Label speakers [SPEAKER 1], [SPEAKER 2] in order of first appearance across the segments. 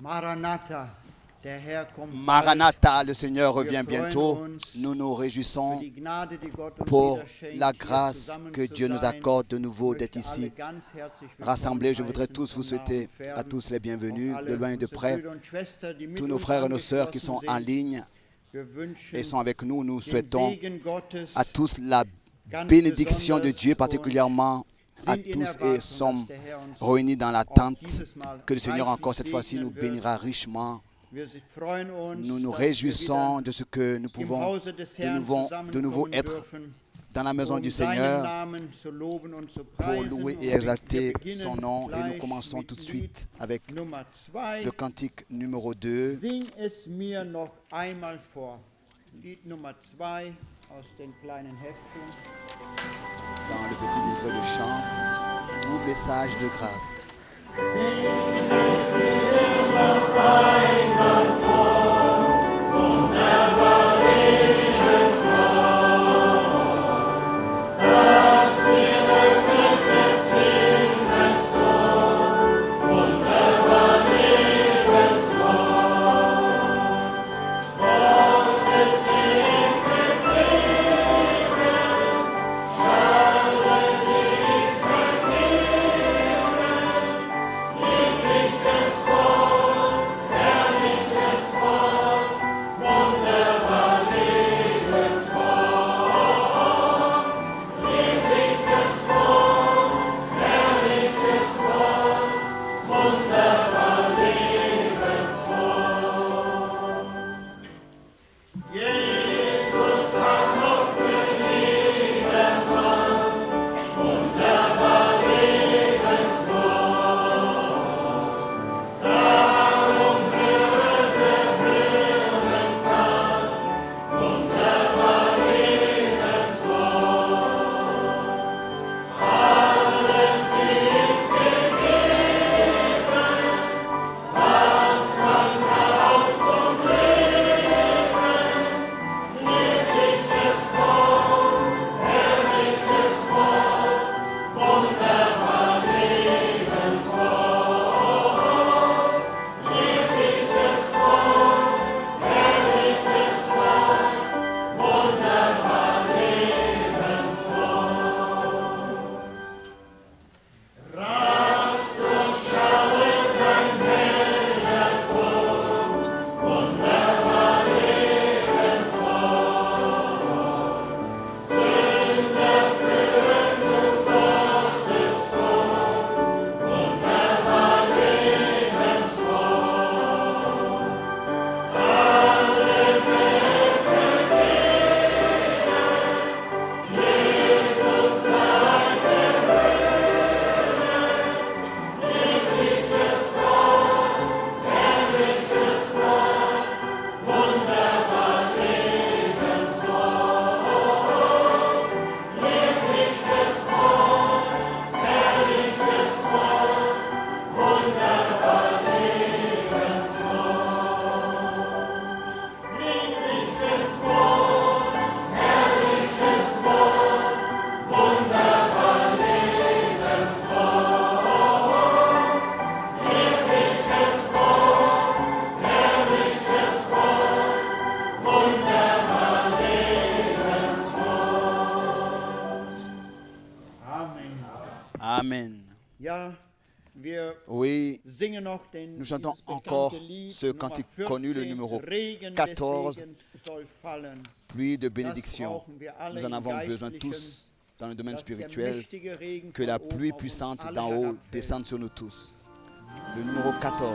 [SPEAKER 1] Maranatha, der Herr kommt bald.
[SPEAKER 2] Maranatha, le Seigneur revient bientôt. Nous nous réjouissons
[SPEAKER 1] Die Gnade, die Gott uns
[SPEAKER 2] pour
[SPEAKER 1] wieder schenkt,
[SPEAKER 2] la
[SPEAKER 1] hier
[SPEAKER 2] grâce
[SPEAKER 1] zusammen
[SPEAKER 2] que
[SPEAKER 1] zu
[SPEAKER 2] Dieu nous
[SPEAKER 1] sein.
[SPEAKER 2] accorde de nouveau
[SPEAKER 1] Ich
[SPEAKER 2] d'être
[SPEAKER 1] möchte
[SPEAKER 2] ici
[SPEAKER 1] alle ganz herzlich willkommen
[SPEAKER 2] rassemblés. Je voudrais
[SPEAKER 1] heißen,
[SPEAKER 2] tous vous
[SPEAKER 1] von nah
[SPEAKER 2] souhaiter
[SPEAKER 1] und fern.
[SPEAKER 2] à tous les bienvenus,
[SPEAKER 1] Auch
[SPEAKER 2] de
[SPEAKER 1] alle
[SPEAKER 2] loin et de
[SPEAKER 1] unsere
[SPEAKER 2] près.
[SPEAKER 1] Brüder und Schwestern, die mit
[SPEAKER 2] Tous nos
[SPEAKER 1] uns
[SPEAKER 2] frères et nos sœurs qui
[SPEAKER 1] angeschlossen
[SPEAKER 2] sont en
[SPEAKER 1] sind.
[SPEAKER 2] ligne
[SPEAKER 1] Wir wünschen
[SPEAKER 2] et sont avec nous, nous
[SPEAKER 1] den
[SPEAKER 2] souhaitons
[SPEAKER 1] Segen Gottes
[SPEAKER 2] à tous la
[SPEAKER 1] ganz
[SPEAKER 2] bénédiction de
[SPEAKER 1] besonders
[SPEAKER 2] Dieu
[SPEAKER 1] und
[SPEAKER 2] particulièrement à
[SPEAKER 1] sind in
[SPEAKER 2] tous et
[SPEAKER 1] Erwartung,
[SPEAKER 2] sommes
[SPEAKER 1] dass der Herr uns
[SPEAKER 2] réunis dans
[SPEAKER 1] auch
[SPEAKER 2] l'attente
[SPEAKER 1] dieses Mal
[SPEAKER 2] que le Seigneur
[SPEAKER 1] reichlich
[SPEAKER 2] encore cette fois-ci nous
[SPEAKER 1] segnen wird.
[SPEAKER 2] bénira richement.
[SPEAKER 1] Wir freuen uns,
[SPEAKER 2] Nous nous
[SPEAKER 1] dass wir
[SPEAKER 2] réjouissons
[SPEAKER 1] wieder
[SPEAKER 2] de ce que nous
[SPEAKER 1] im
[SPEAKER 2] pouvons
[SPEAKER 1] Hause des
[SPEAKER 2] de
[SPEAKER 1] Herrn
[SPEAKER 2] nouveau
[SPEAKER 1] zusammenkommen
[SPEAKER 2] être
[SPEAKER 1] dürfen,
[SPEAKER 2] dans la maison
[SPEAKER 1] um
[SPEAKER 2] du
[SPEAKER 1] seinen
[SPEAKER 2] Seigneur
[SPEAKER 1] Namen zu loben und zu
[SPEAKER 2] pour
[SPEAKER 1] preisen.
[SPEAKER 2] louer
[SPEAKER 1] Und
[SPEAKER 2] et
[SPEAKER 1] wir
[SPEAKER 2] exalter
[SPEAKER 1] beginnen
[SPEAKER 2] son nom. Et nous
[SPEAKER 1] gleich
[SPEAKER 2] commençons
[SPEAKER 1] mit
[SPEAKER 2] tout de
[SPEAKER 1] Lied
[SPEAKER 2] suite avec
[SPEAKER 1] Nummer 2.
[SPEAKER 2] le cantique numéro 2.
[SPEAKER 1] Sing es mir noch einmal vor. Lied Nummer 2 aus den kleinen Heften.
[SPEAKER 2] Dans le petit livre de chant, tout message de grâce. Amen.
[SPEAKER 1] Ja, wir
[SPEAKER 2] Oui,
[SPEAKER 1] singen noch
[SPEAKER 2] nous chantons
[SPEAKER 1] dieses
[SPEAKER 2] encore
[SPEAKER 1] bekannte Lied,
[SPEAKER 2] ce
[SPEAKER 1] Nummer
[SPEAKER 2] cantique
[SPEAKER 1] 14,
[SPEAKER 2] connu, le numéro
[SPEAKER 1] Regen
[SPEAKER 2] 14,
[SPEAKER 1] des Segens soll fallen.
[SPEAKER 2] pluie de
[SPEAKER 1] Das
[SPEAKER 2] bénédiction.
[SPEAKER 1] brauchen wir alle
[SPEAKER 2] Nous en
[SPEAKER 1] im
[SPEAKER 2] avons besoin
[SPEAKER 1] Geistlichen,
[SPEAKER 2] tous dans le domaine
[SPEAKER 1] dass der
[SPEAKER 2] spirituel,
[SPEAKER 1] mächtige Regen
[SPEAKER 2] que
[SPEAKER 1] von
[SPEAKER 2] la
[SPEAKER 1] oben
[SPEAKER 2] pluie
[SPEAKER 1] auf uns
[SPEAKER 2] puissante
[SPEAKER 1] alle
[SPEAKER 2] d'en haut
[SPEAKER 1] herabfällt.
[SPEAKER 2] descende sur nous tous. Le numéro 14.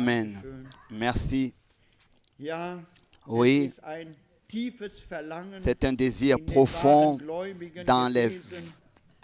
[SPEAKER 2] Amen.
[SPEAKER 1] Schön.
[SPEAKER 2] Merci.
[SPEAKER 1] Ja,
[SPEAKER 2] Oui,
[SPEAKER 1] es ist ein tiefes Verlangen
[SPEAKER 2] c'est un désir
[SPEAKER 1] in den
[SPEAKER 2] profond
[SPEAKER 1] wahren Gläubigen
[SPEAKER 2] dans les...
[SPEAKER 1] gewesen,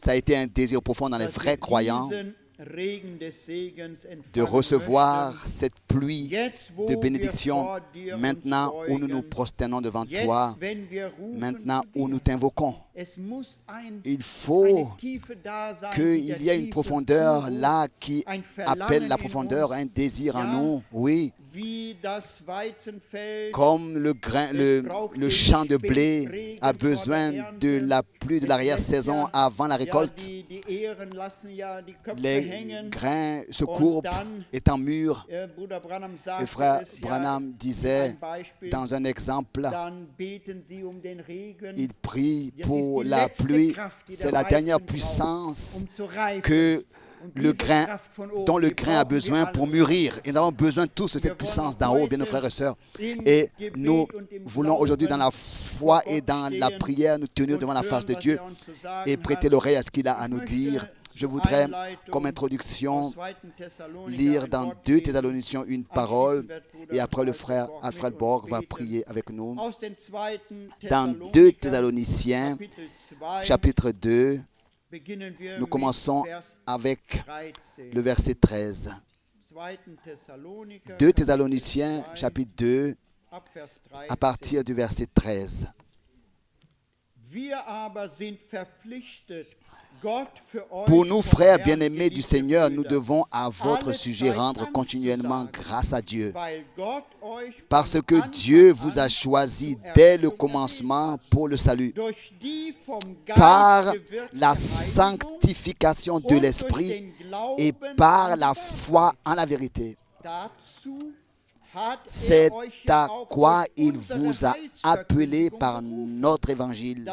[SPEAKER 2] Ça a été un désir profond dans les
[SPEAKER 1] dass
[SPEAKER 2] vrais
[SPEAKER 1] wir
[SPEAKER 2] croyants
[SPEAKER 1] diesen Regen des Segens
[SPEAKER 2] de
[SPEAKER 1] empfangen
[SPEAKER 2] recevoir
[SPEAKER 1] möchten.
[SPEAKER 2] cette pluie
[SPEAKER 1] Jetzt, wo
[SPEAKER 2] de
[SPEAKER 1] wir
[SPEAKER 2] bénédiction
[SPEAKER 1] vor dir uns
[SPEAKER 2] maintenant où nous nous
[SPEAKER 1] beugen,
[SPEAKER 2] prosternons devant
[SPEAKER 1] jetzt,
[SPEAKER 2] toi,
[SPEAKER 1] wenn wir rufen
[SPEAKER 2] maintenant
[SPEAKER 1] zu
[SPEAKER 2] où nous
[SPEAKER 1] dir.
[SPEAKER 2] t'invoquons.
[SPEAKER 1] Es muss
[SPEAKER 2] Il faut
[SPEAKER 1] eine Tiefe da sein, die
[SPEAKER 2] qu'il
[SPEAKER 1] der
[SPEAKER 2] y ait une
[SPEAKER 1] Tiefe
[SPEAKER 2] profondeur
[SPEAKER 1] zuruft,
[SPEAKER 2] là qui
[SPEAKER 1] ein
[SPEAKER 2] appelle
[SPEAKER 1] Verlangen
[SPEAKER 2] la
[SPEAKER 1] in
[SPEAKER 2] profondeur,
[SPEAKER 1] uns,
[SPEAKER 2] un désir en
[SPEAKER 1] Ja.
[SPEAKER 2] nous, oui,
[SPEAKER 1] wie das Weizenfeld.
[SPEAKER 2] comme le champ de blé a besoin de la pluie de l'arrière-saison avant la récolte.
[SPEAKER 1] Die Ähren lassen ja die Köpfe
[SPEAKER 2] Les
[SPEAKER 1] hängen.
[SPEAKER 2] grains se courbent étant mûrs.
[SPEAKER 1] Bruder Branham
[SPEAKER 2] Le
[SPEAKER 1] sagte
[SPEAKER 2] frère
[SPEAKER 1] es
[SPEAKER 2] Branham
[SPEAKER 1] ja,
[SPEAKER 2] disait
[SPEAKER 1] ein Beispiel,
[SPEAKER 2] dans un exemple,
[SPEAKER 1] dann beten sie um den Regen.
[SPEAKER 2] il prie
[SPEAKER 1] Das
[SPEAKER 2] pour
[SPEAKER 1] ist die
[SPEAKER 2] la
[SPEAKER 1] letzte
[SPEAKER 2] pluie.
[SPEAKER 1] Kraft, die
[SPEAKER 2] C'est
[SPEAKER 1] der
[SPEAKER 2] la dernière
[SPEAKER 1] Weizen
[SPEAKER 2] puissance
[SPEAKER 1] braucht, zu reifen.
[SPEAKER 2] que
[SPEAKER 1] Und
[SPEAKER 2] le
[SPEAKER 1] diese
[SPEAKER 2] grain,
[SPEAKER 1] Kraft von oben,
[SPEAKER 2] dont le
[SPEAKER 1] die
[SPEAKER 2] grain a
[SPEAKER 1] brauchen wir
[SPEAKER 2] besoin
[SPEAKER 1] alle.
[SPEAKER 2] pour mûrir. Et nous avons besoin tous de cette puissance d'en haut, bien nos frères et sœurs. Et nous voulons aujourd'hui dans la foi et dans la prière nous tenir devant la face de Dieu et prêter l'oreille à ce qu'il a à nous dire. Je voudrais, comme introduction, lire dans 2 Thessaloniciens une parole et après le frère Alfred Borg va prier avec nous. Dans 2 Thessaloniciens, chapitre 2, nous commençons avec le verset 13. 2 Thessaloniciens, chapitre 2, à partir du verset 13. Pour nous, frères bien-aimés du Seigneur, nous devons à votre sujet rendre continuellement grâce à Dieu, parce que Dieu vous a choisi dès le commencement pour le salut, par la sanctification de l'Esprit et par la foi en la vérité. C'est à quoi il vous a appelé par notre évangile,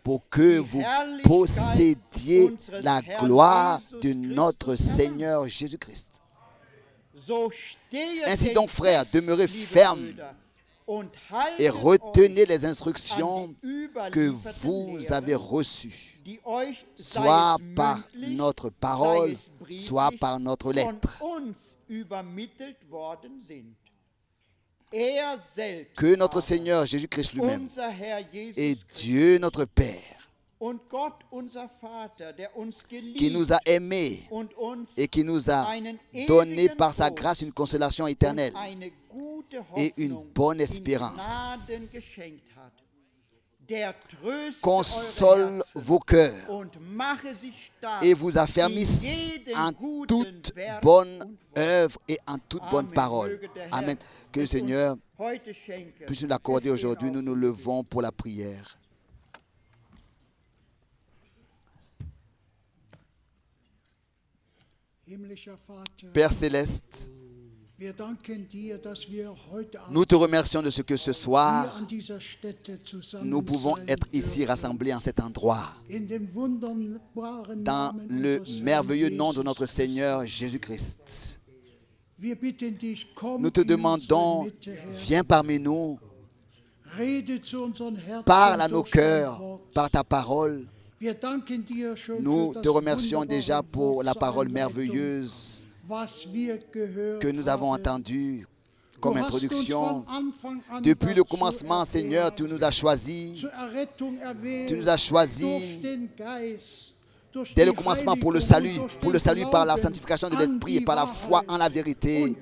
[SPEAKER 2] pour que vous possédiez la gloire de notre Seigneur Jésus-Christ. Ainsi donc, frères, demeurez fermes et retenez les instructions que vous avez reçues, soit par notre parole, soit par notre lettre. Que notre Seigneur Jésus-Christ lui-même et Dieu notre Père, qui nous a aimés et qui nous a donné par sa grâce une consolation éternelle et une bonne espérance, console vos cœurs et vous affermisse en toute bonne œuvre et en toute bonne parole. Amen. Que le Seigneur puisse nous l'accorder aujourd'hui. Nous nous levons pour la prière. Père céleste, nous te remercions de ce que ce soir, nous pouvons être ici rassemblés en cet endroit, dans le merveilleux nom de notre Seigneur Jésus-Christ. Nous te demandons, viens parmi nous, parle à nos cœurs par ta parole. Nous te remercions déjà pour la parole merveilleuse que nous avons entendue comme introduction. Depuis le commencement, Seigneur, tu nous as choisis. Tu nous as choisis dès le commencement pour le salut par la sanctification de l'Esprit et par la foi en la vérité.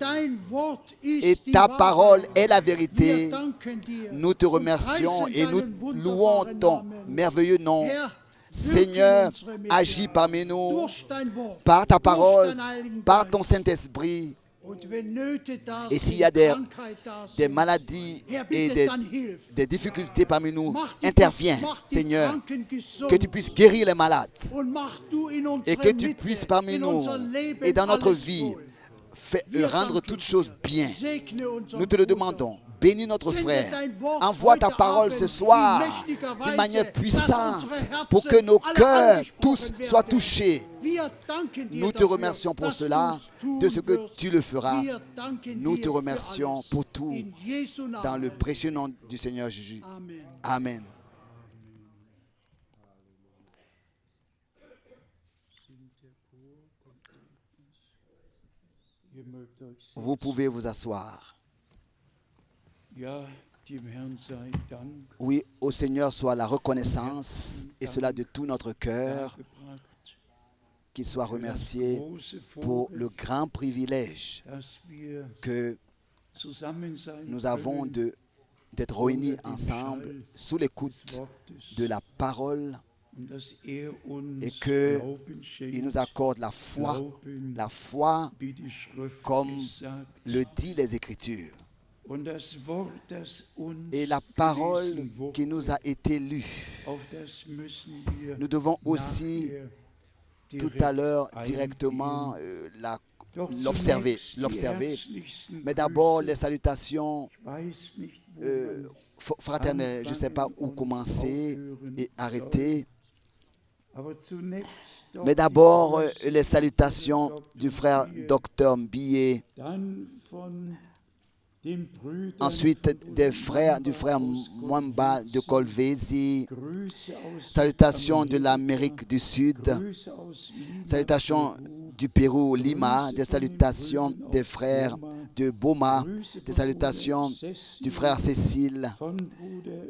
[SPEAKER 2] Et ta parole est la vérité. Nous te remercions et nous louons ton merveilleux nom. Seigneur, agis parmi nous par ta parole, par ton Saint-Esprit. Et s'il y a des maladies et des difficultés parmi nous, interviens, Seigneur, que tu puisses guérir les malades et que tu puisses parmi nous et dans notre vie rendre toutes choses bien. Nous te le demandons. Bénis notre frère. Envoie ta parole ce soir d'une manière puissante pour que nos cœurs tous soient touchés. Nous te remercions pour cela, de ce que tu le feras. Nous te remercions pour tout. Dans le précieux nom du Seigneur Jésus. Amen. Vous pouvez vous asseoir. Oui, au Seigneur soit la reconnaissance, et cela de tout notre cœur, qu'il soit remercié pour le grand privilège que nous avons d'être réunis ensemble sous l'écoute de la parole, et qu'il nous accorde la foi comme le dit les Écritures. Et la parole qui nous a été lue, nous devons aussi tout à l'heure directement l'observer. Mais d'abord, les salutations fraternelles. Je ne sais pas où commencer et arrêter. Mais d'abord, les salutations du frère Dr Billet. Ensuite, du frère Mwamba de Kolwezi. Salutations de l'Amérique du Sud. Salutations du Pérou, Lima. Des salutations des frères de Boma. Des salutations du frère Cécile,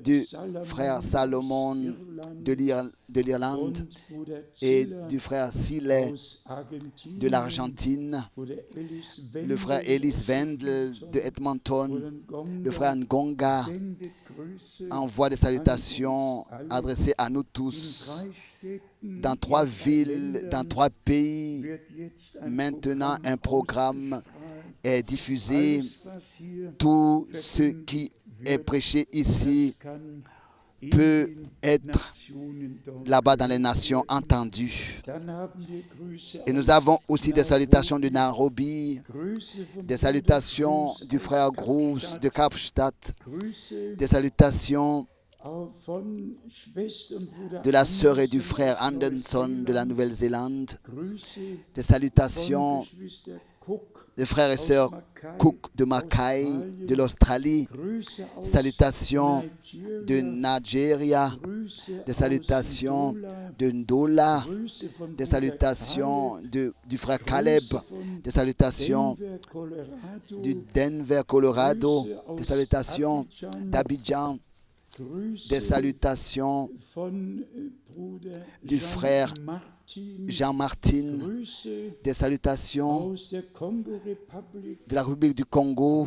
[SPEAKER 2] du frère Salomon de l'Irlande et du frère Silet de l'Argentine, le frère Ellis Wendel de Edmonton, le frère Ngonga envoie des salutations adressées à nous tous. Dans 3 villes, dans 3 pays, maintenant un programme est diffusé. Tout ce qui est prêché ici peut être là-bas dans les nations entendu. Et nous avons aussi des salutations de Nairobi, des salutations du frère Groos de Kapstadt, des salutations de la sœur et du frère Anderson de la Nouvelle-Zélande, des salutations des frères et sœurs Cook de Mackay de l'Australie, des salutations de Nigeria, des salutations de Ndola, des salutations du frère Caleb, des salutations du Denver, Colorado, des salutations d'Abidjan, des salutations du frère Jean-Martin, des salutations de la République du Congo,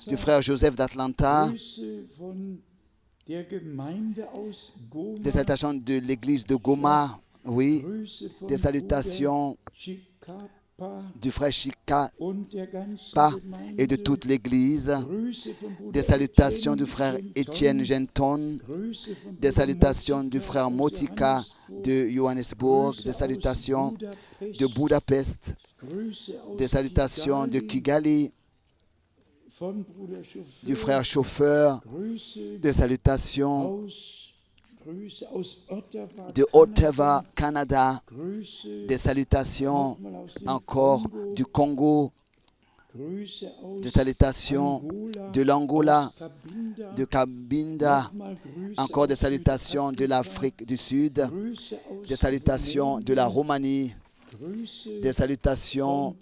[SPEAKER 2] du frère Joseph d'Atlanta, des salutations de l'église de Goma, oui, des salutations du frère Chikapa et de toute l'église, des salutations du frère Étienne Genton, des salutations du frère Motika de Johannesburg, des salutations de Budapest, des salutations de Kigali, du frère Chauffeur, des salutations de Ottawa, Canada, des salutations encore du Congo, des salutations de l'Angola, de Cabinda, encore des salutations de l'Afrique du Sud, des salutations de la Roumanie, des salutations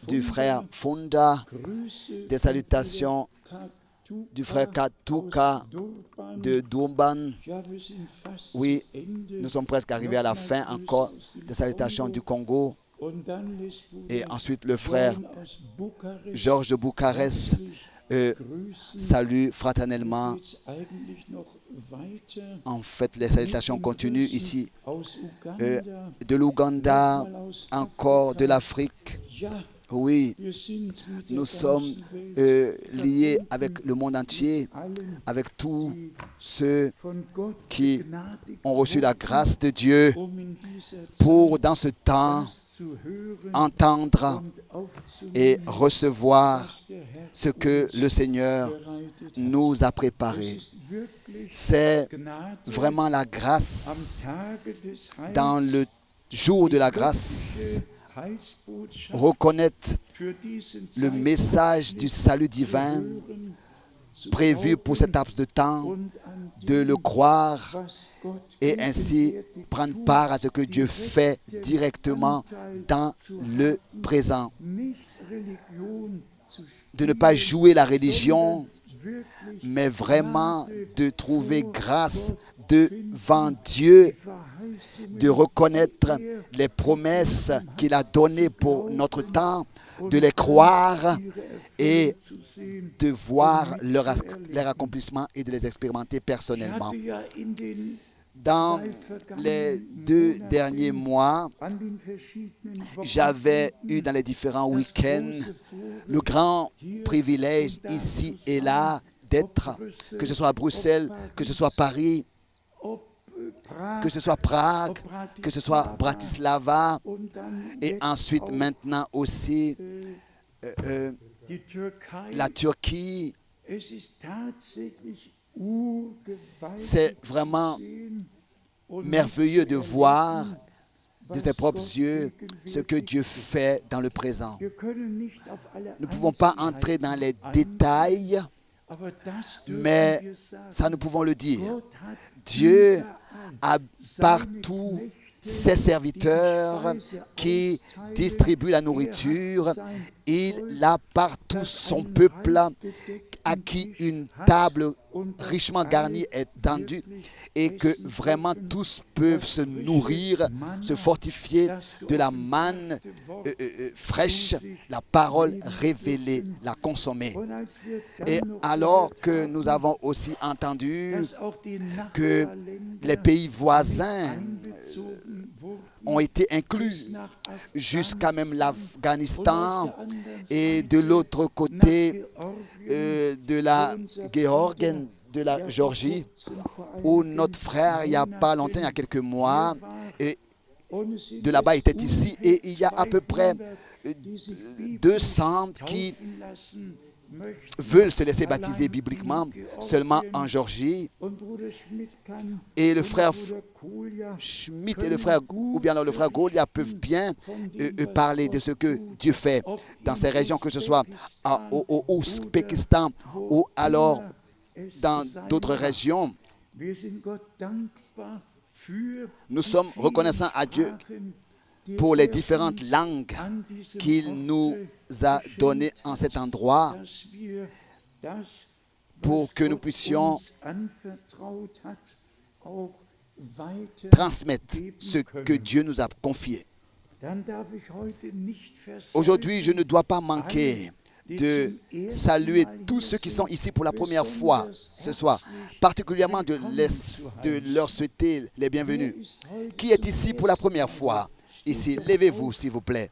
[SPEAKER 2] du frère Funda, des salutations du frère Katuka de Durban. Oui, nous sommes presque arrivés à la fin, encore des salutations du Congo. Et ensuite le frère Georges de Bucarest salue fraternellement. En fait, les salutations continuent ici de l'Ouganda, encore de l'Afrique. Oui, nous sommes liés avec le monde entier, avec tous ceux qui ont reçu la grâce de Dieu pour, dans ce temps, entendre et recevoir ce que le Seigneur nous a préparé. C'est vraiment la grâce. Dans le jour de la grâce, reconnaître le message du salut divin prévu pour cet laps de temps, de le croire et ainsi prendre part à ce que Dieu fait directement dans le présent. De ne pas jouer la religion, mais vraiment de trouver grâce devant Dieu, de reconnaître les promesses qu'il a données pour notre temps, de les croire et de voir leur accomplissement et de les expérimenter personnellement. Dans les 2 derniers mois, j'avais eu dans les différents week-ends le grand privilège ici et là d'être, que ce soit à Bruxelles, que ce soit à Paris, que ce soit Prague, que ce soit Bratislava, et ensuite maintenant aussi la Turquie. C'est vraiment merveilleux de voir de ses propres yeux ce que Dieu fait dans le présent. Nous ne pouvons pas entrer dans les détails, mais ça nous pouvons le dire. Dieu a partout ses serviteurs qui distribuent la nourriture. Il a partout son peuple à qui une table richement garnie est tendue et que vraiment tous peuvent se nourrir, se fortifier de la manne fraîche, la parole révélée, la consommer. Et alors que nous avons aussi entendu que les pays voisins ont été inclus jusqu'à même l'Afghanistan et de l'autre côté de la Géorgie, de la Géorgie, où notre frère, il n'y a pas longtemps, il y a quelques mois, et de là-bas était ici, et il y a à peu près 200 qui veulent se laisser baptiser bibliquement seulement en Géorgie. Et le frère Schmitt et le frère, ou bien alors le frère Golia peuvent bien parler de ce que Dieu fait dans ces régions, que ce soit au Ouzbékistan ou alors dans d'autres régions. Nous sommes reconnaissants à Dieu pour les différentes langues qu'il nous a données en cet endroit, pour que nous puissions transmettre ce que Dieu nous a confié. Aujourd'hui, je ne dois pas manquer de saluer tous ceux qui sont ici pour la première fois ce soir, particulièrement de leur souhaiter les bienvenus. Qui est ici pour la première fois? Ici, levez-vous s'il vous plaît,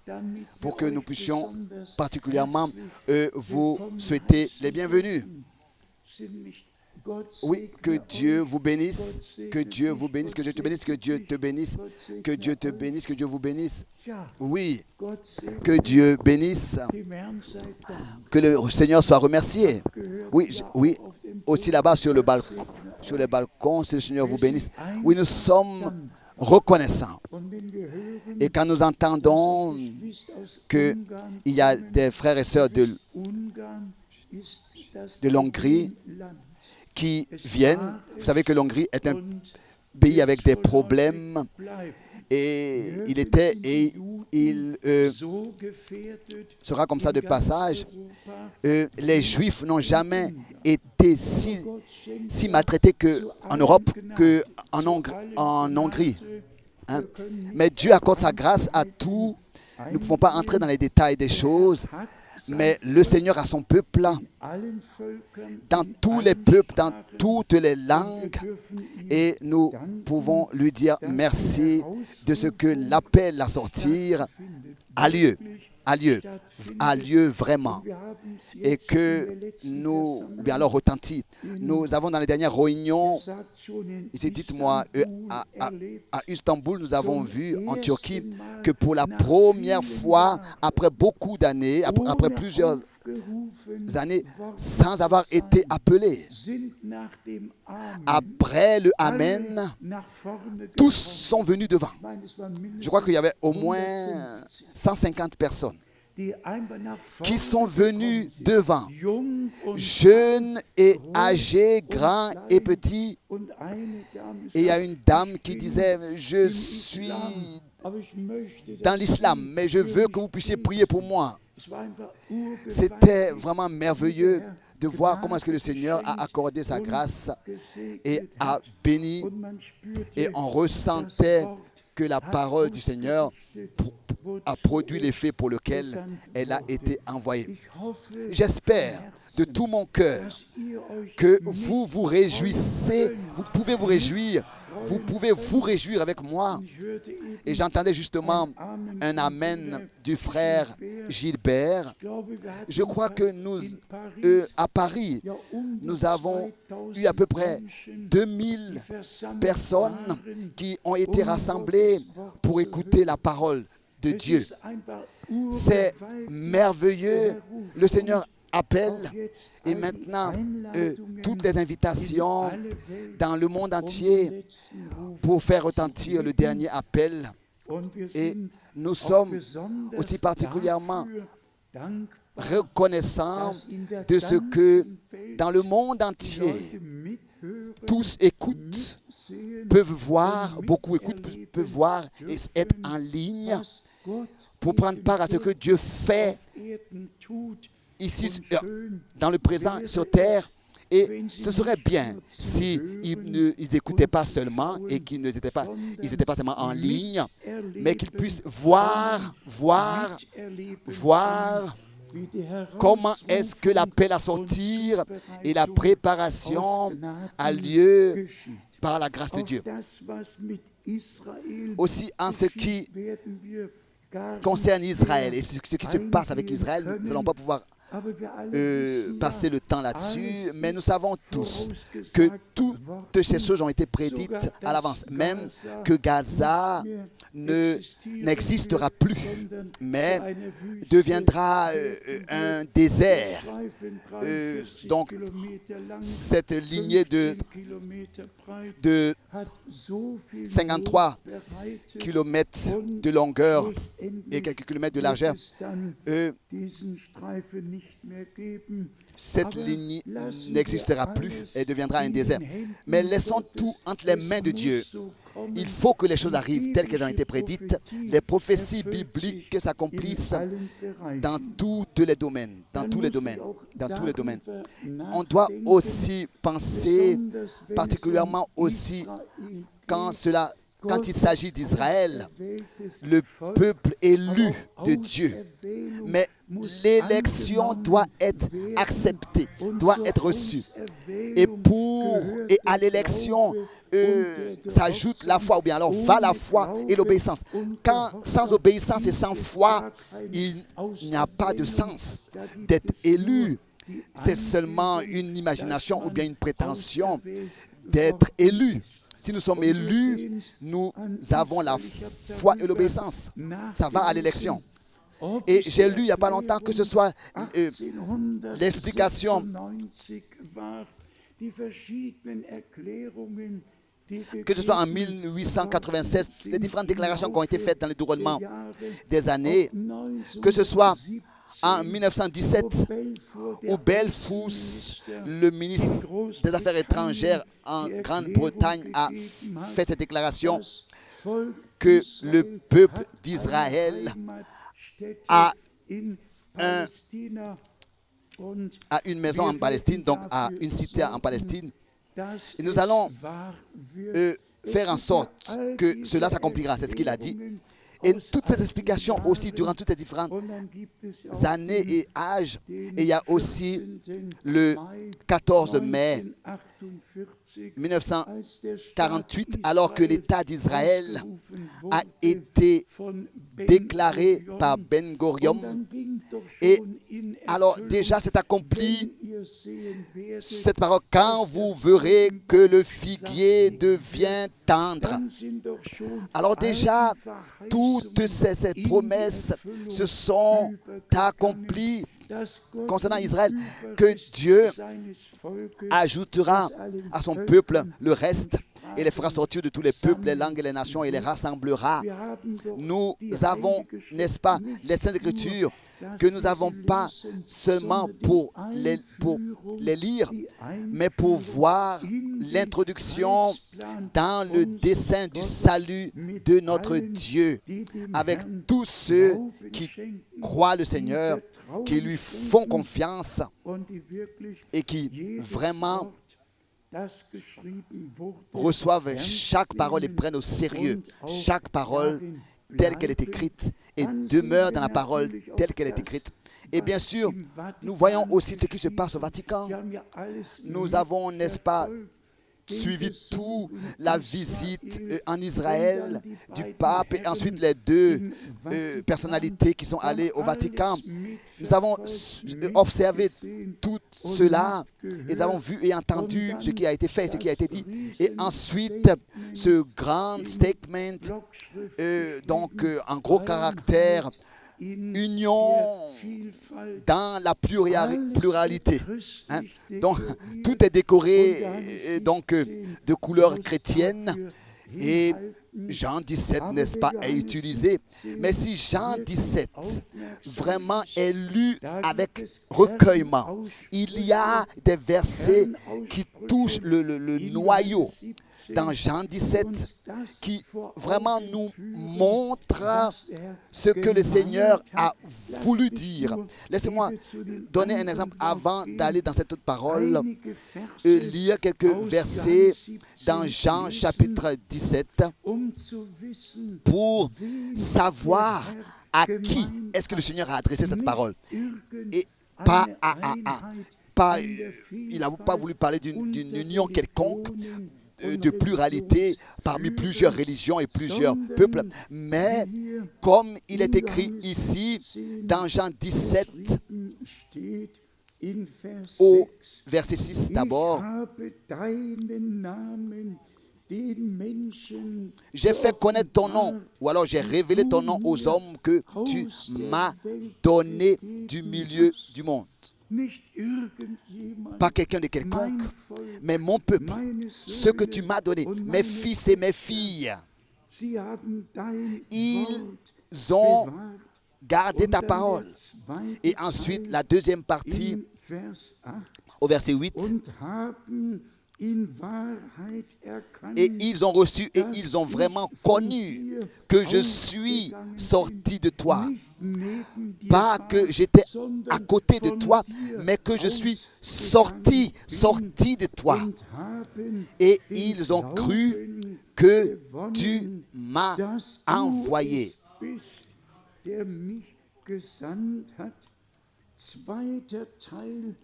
[SPEAKER 2] pour que nous puissions particulièrement vous souhaiter les bienvenus. Oui, que Dieu vous bénisse, que Dieu vous bénisse, que Dieu te bénisse, que Dieu te bénisse, que Dieu te bénisse, que Dieu vous bénisse. Oui, que Dieu bénisse, que le Seigneur soit remercié. Oui, oui, aussi là-bas sur le balcon, si le Seigneur vous bénisse. Oui, nous sommes reconnaissants. Et quand nous entendons qu'il y a des frères et sœurs de l'Hongrie qui viennent, vous savez que l'Hongrie est un pays avec des problèmes et il sera comme ça de passage. Les Juifs n'ont jamais été si maltraités qu'en Europe qu'en Hongrie. Hein? Mais Dieu accorde sa grâce à tout. Nous ne pouvons pas entrer dans les détails des choses, mais le Seigneur a son peuple dans tous les peuples, dans toutes les langues, et nous pouvons lui dire merci de ce que l'appel à sortir a lieu vraiment, et que nous, bien alors retentit. Nous avons dans les dernières réunions, ici dites-moi, à Istanbul, nous avons vu en Turquie que pour la première fois, après beaucoup d'années, après plusieurs années, sans avoir été appelés, après le Amen, tous sont venus devant. Je crois qu'il y avait au moins 150 personnes. qui sont venus devant, jeunes et âgés, grands et petits. Et il y a une dame qui disait, je suis dans l'islam, mais je veux que vous puissiez prier pour moi. C'était vraiment merveilleux de voir comment est-ce que le Seigneur a accordé sa grâce et a béni. Et on ressentait que la parole du Seigneur a produit l'effet pour lequel elle a été envoyée. J'espère de tout mon cœur que vous vous réjouissez, vous pouvez vous réjouir avec moi. Et j'entendais justement un amen du frère Gilbert. Je crois que nous, à Paris, nous avons eu à peu près 2000 personnes qui ont été rassemblées pour écouter la parole de Dieu. C'est merveilleux. Le Seigneur appelle et maintenant toutes les invitations dans le monde entier pour faire retentir le dernier appel. Et nous sommes aussi particulièrement reconnaissants de ce que dans le monde entier, tous écoutent, peuvent voir, beaucoup écoutent, peuvent voir et être en ligne pour prendre part à ce que Dieu fait ici, dans le présent, sur terre. Et ce serait bien s'ils n'écoutaient pas seulement et qu'ils n'étaient pas seulement en ligne, mais qu'ils puissent voir comment est-ce que l'appel à sortir et la préparation a lieu par la grâce de Dieu. Aussi en ce qui concerne Israël et ce qui se passe avec Israël, nous n'allons pas pouvoir passer le temps là-dessus, mais nous savons tous que toutes ces choses ont été prédites à l'avance, même que Gaza n'existera plus, mais deviendra un désert. Donc, cette lignée de 53 kilomètres de longueur et quelques kilomètres de largeur, cette ligne n'existera plus et deviendra un désert. Mais laissons tout entre les mains de Dieu. Il faut que les choses arrivent telles qu'elles ont été prédites. Les prophéties bibliques s'accomplissent dans tous les domaines. On doit aussi penser particulièrement aussi quand il s'agit d'Israël, le peuple élu de Dieu. Mais l'élection doit être acceptée, doit être reçue. Et à l'élection s'ajoute la foi, ou bien alors va la foi et l'obéissance. Quand sans obéissance et sans foi, il n'y a pas de sens d'être élu. C'est seulement une imagination ou bien une prétention d'être élu. Si nous sommes élus, nous avons la foi et l'obéissance. Ça va à l'élection. Et j'ai lu il n'y a pas longtemps que ce soit l'explication que ce soit en 1896, les différentes déclarations qui ont été faites dans le déroulement des années, que ce soit en 1917, où Belfous, le ministre des Affaires étrangères en Grande-Bretagne, a fait cette déclaration que le peuple d'Israël a une maison en Palestine, donc a une cité en Palestine. Et nous allons faire en sorte que cela s'accomplira, c'est ce qu'il a dit. Et toutes ces explications aussi durant toutes les différentes années et âges. Et il y a aussi le 14 mai 1948, alors que l'État d'Israël a été déclaré par Ben Gurion. Et alors déjà c'est accompli cette parole, quand vous verrez que le figuier devient tendre. Alors déjà toutes ces promesses se sont accomplies concernant Israël, que Dieu ajoutera à son peuple le reste. et les fera sortir de tous les peuples, les langues et les nations et les rassemblera. Nous avons, n'est-ce pas, les Saintes Écritures que nous n'avons pas seulement pour les lire, mais pour voir l'introduction dans le dessein du salut de notre Dieu, avec tous ceux qui croient le Seigneur, qui lui font confiance et qui vraiment reçoivent chaque parole et prennent au sérieux chaque parole telle qu'elle est écrite et demeurent dans la parole telle qu'elle est écrite. Et bien sûr, nous voyons aussi ce qui se passe au Vatican. Nous avons, n'est-ce pas, suivi toute la visite en Israël du pape et ensuite les deux personnalités qui sont allées au Vatican. Nous avons observé tout cela, nous avons vu et entendu ce qui a été fait, ce qui a été dit. Et ensuite, ce grand statement, donc en gros caractère, union dans la pluralité. Hein? Donc, tout est décoré donc, de couleurs chrétiennes. Et Jean 17, n'est-ce pas, est utilisé. Mais si Jean 17 vraiment est lu avec recueillement, il y a des versets qui touchent le noyau dans Jean 17 qui vraiment nous montrent ce que le Seigneur a voulu dire. Laissez-moi donner un exemple avant d'aller dans cette autre parole, lire quelques versets dans Jean chapitre 17 pour savoir à qui est-ce que le Seigneur a adressé cette parole. Et pas il n'a pas voulu parler d'une union quelconque, de pluralité parmi plusieurs religions et plusieurs peuples, mais comme il est écrit ici dans Jean 17 au verset 6 d'abord, j'ai fait connaître ton nom, ou alors j'ai révélé ton nom aux hommes que tu m'as donné du milieu du monde. Pas quelqu'un de quelconque, mais mon peuple, ce que tu m'as donné, mes fils et mes filles, ils ont gardé ta parole. Et ensuite, la deuxième partie, au verset 8, et ils ont reçu et ils ont vraiment connu que je suis sorti de toi. Pas que j'étais à côté de toi, mais que je suis sorti de toi. Et ils ont cru que tu m'as envoyé.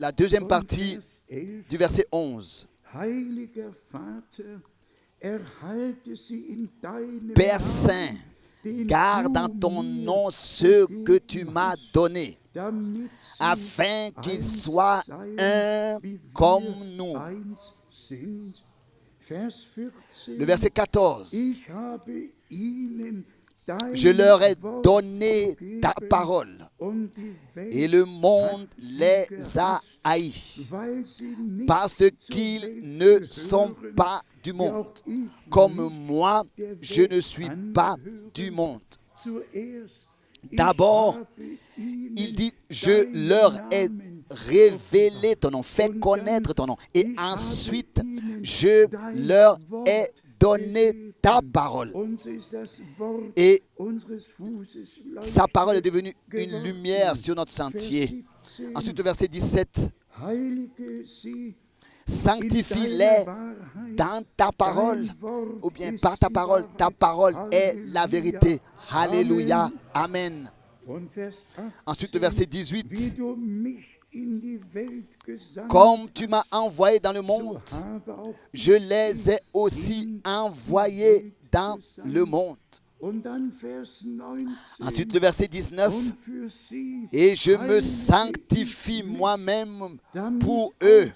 [SPEAKER 2] La deuxième partie du verset 11. Père Saint, garde dans ton nom ce que tu m'as donné, afin qu'ils soient un comme nous. Le verset 14. Je leur ai donné ta parole, et le monde les a haïs, parce qu'ils ne sont pas du monde, comme moi, je ne suis pas du monde. D'abord, il dit, je leur ai révélé ton nom, fait connaître ton nom, et ensuite, je leur ai donné ta parole. Et sa parole est devenue une lumière sur notre sentier. Ensuite, au verset 17, sanctifie-les dans ta parole, ou bien par ta parole est la vérité. Alléluia, amen. Ensuite, au verset 18, comme tu m'as envoyé dans le monde, je les ai aussi envoyés dans le monde. Ensuite, le verset 19, et je me sanctifie moi-même pour eux,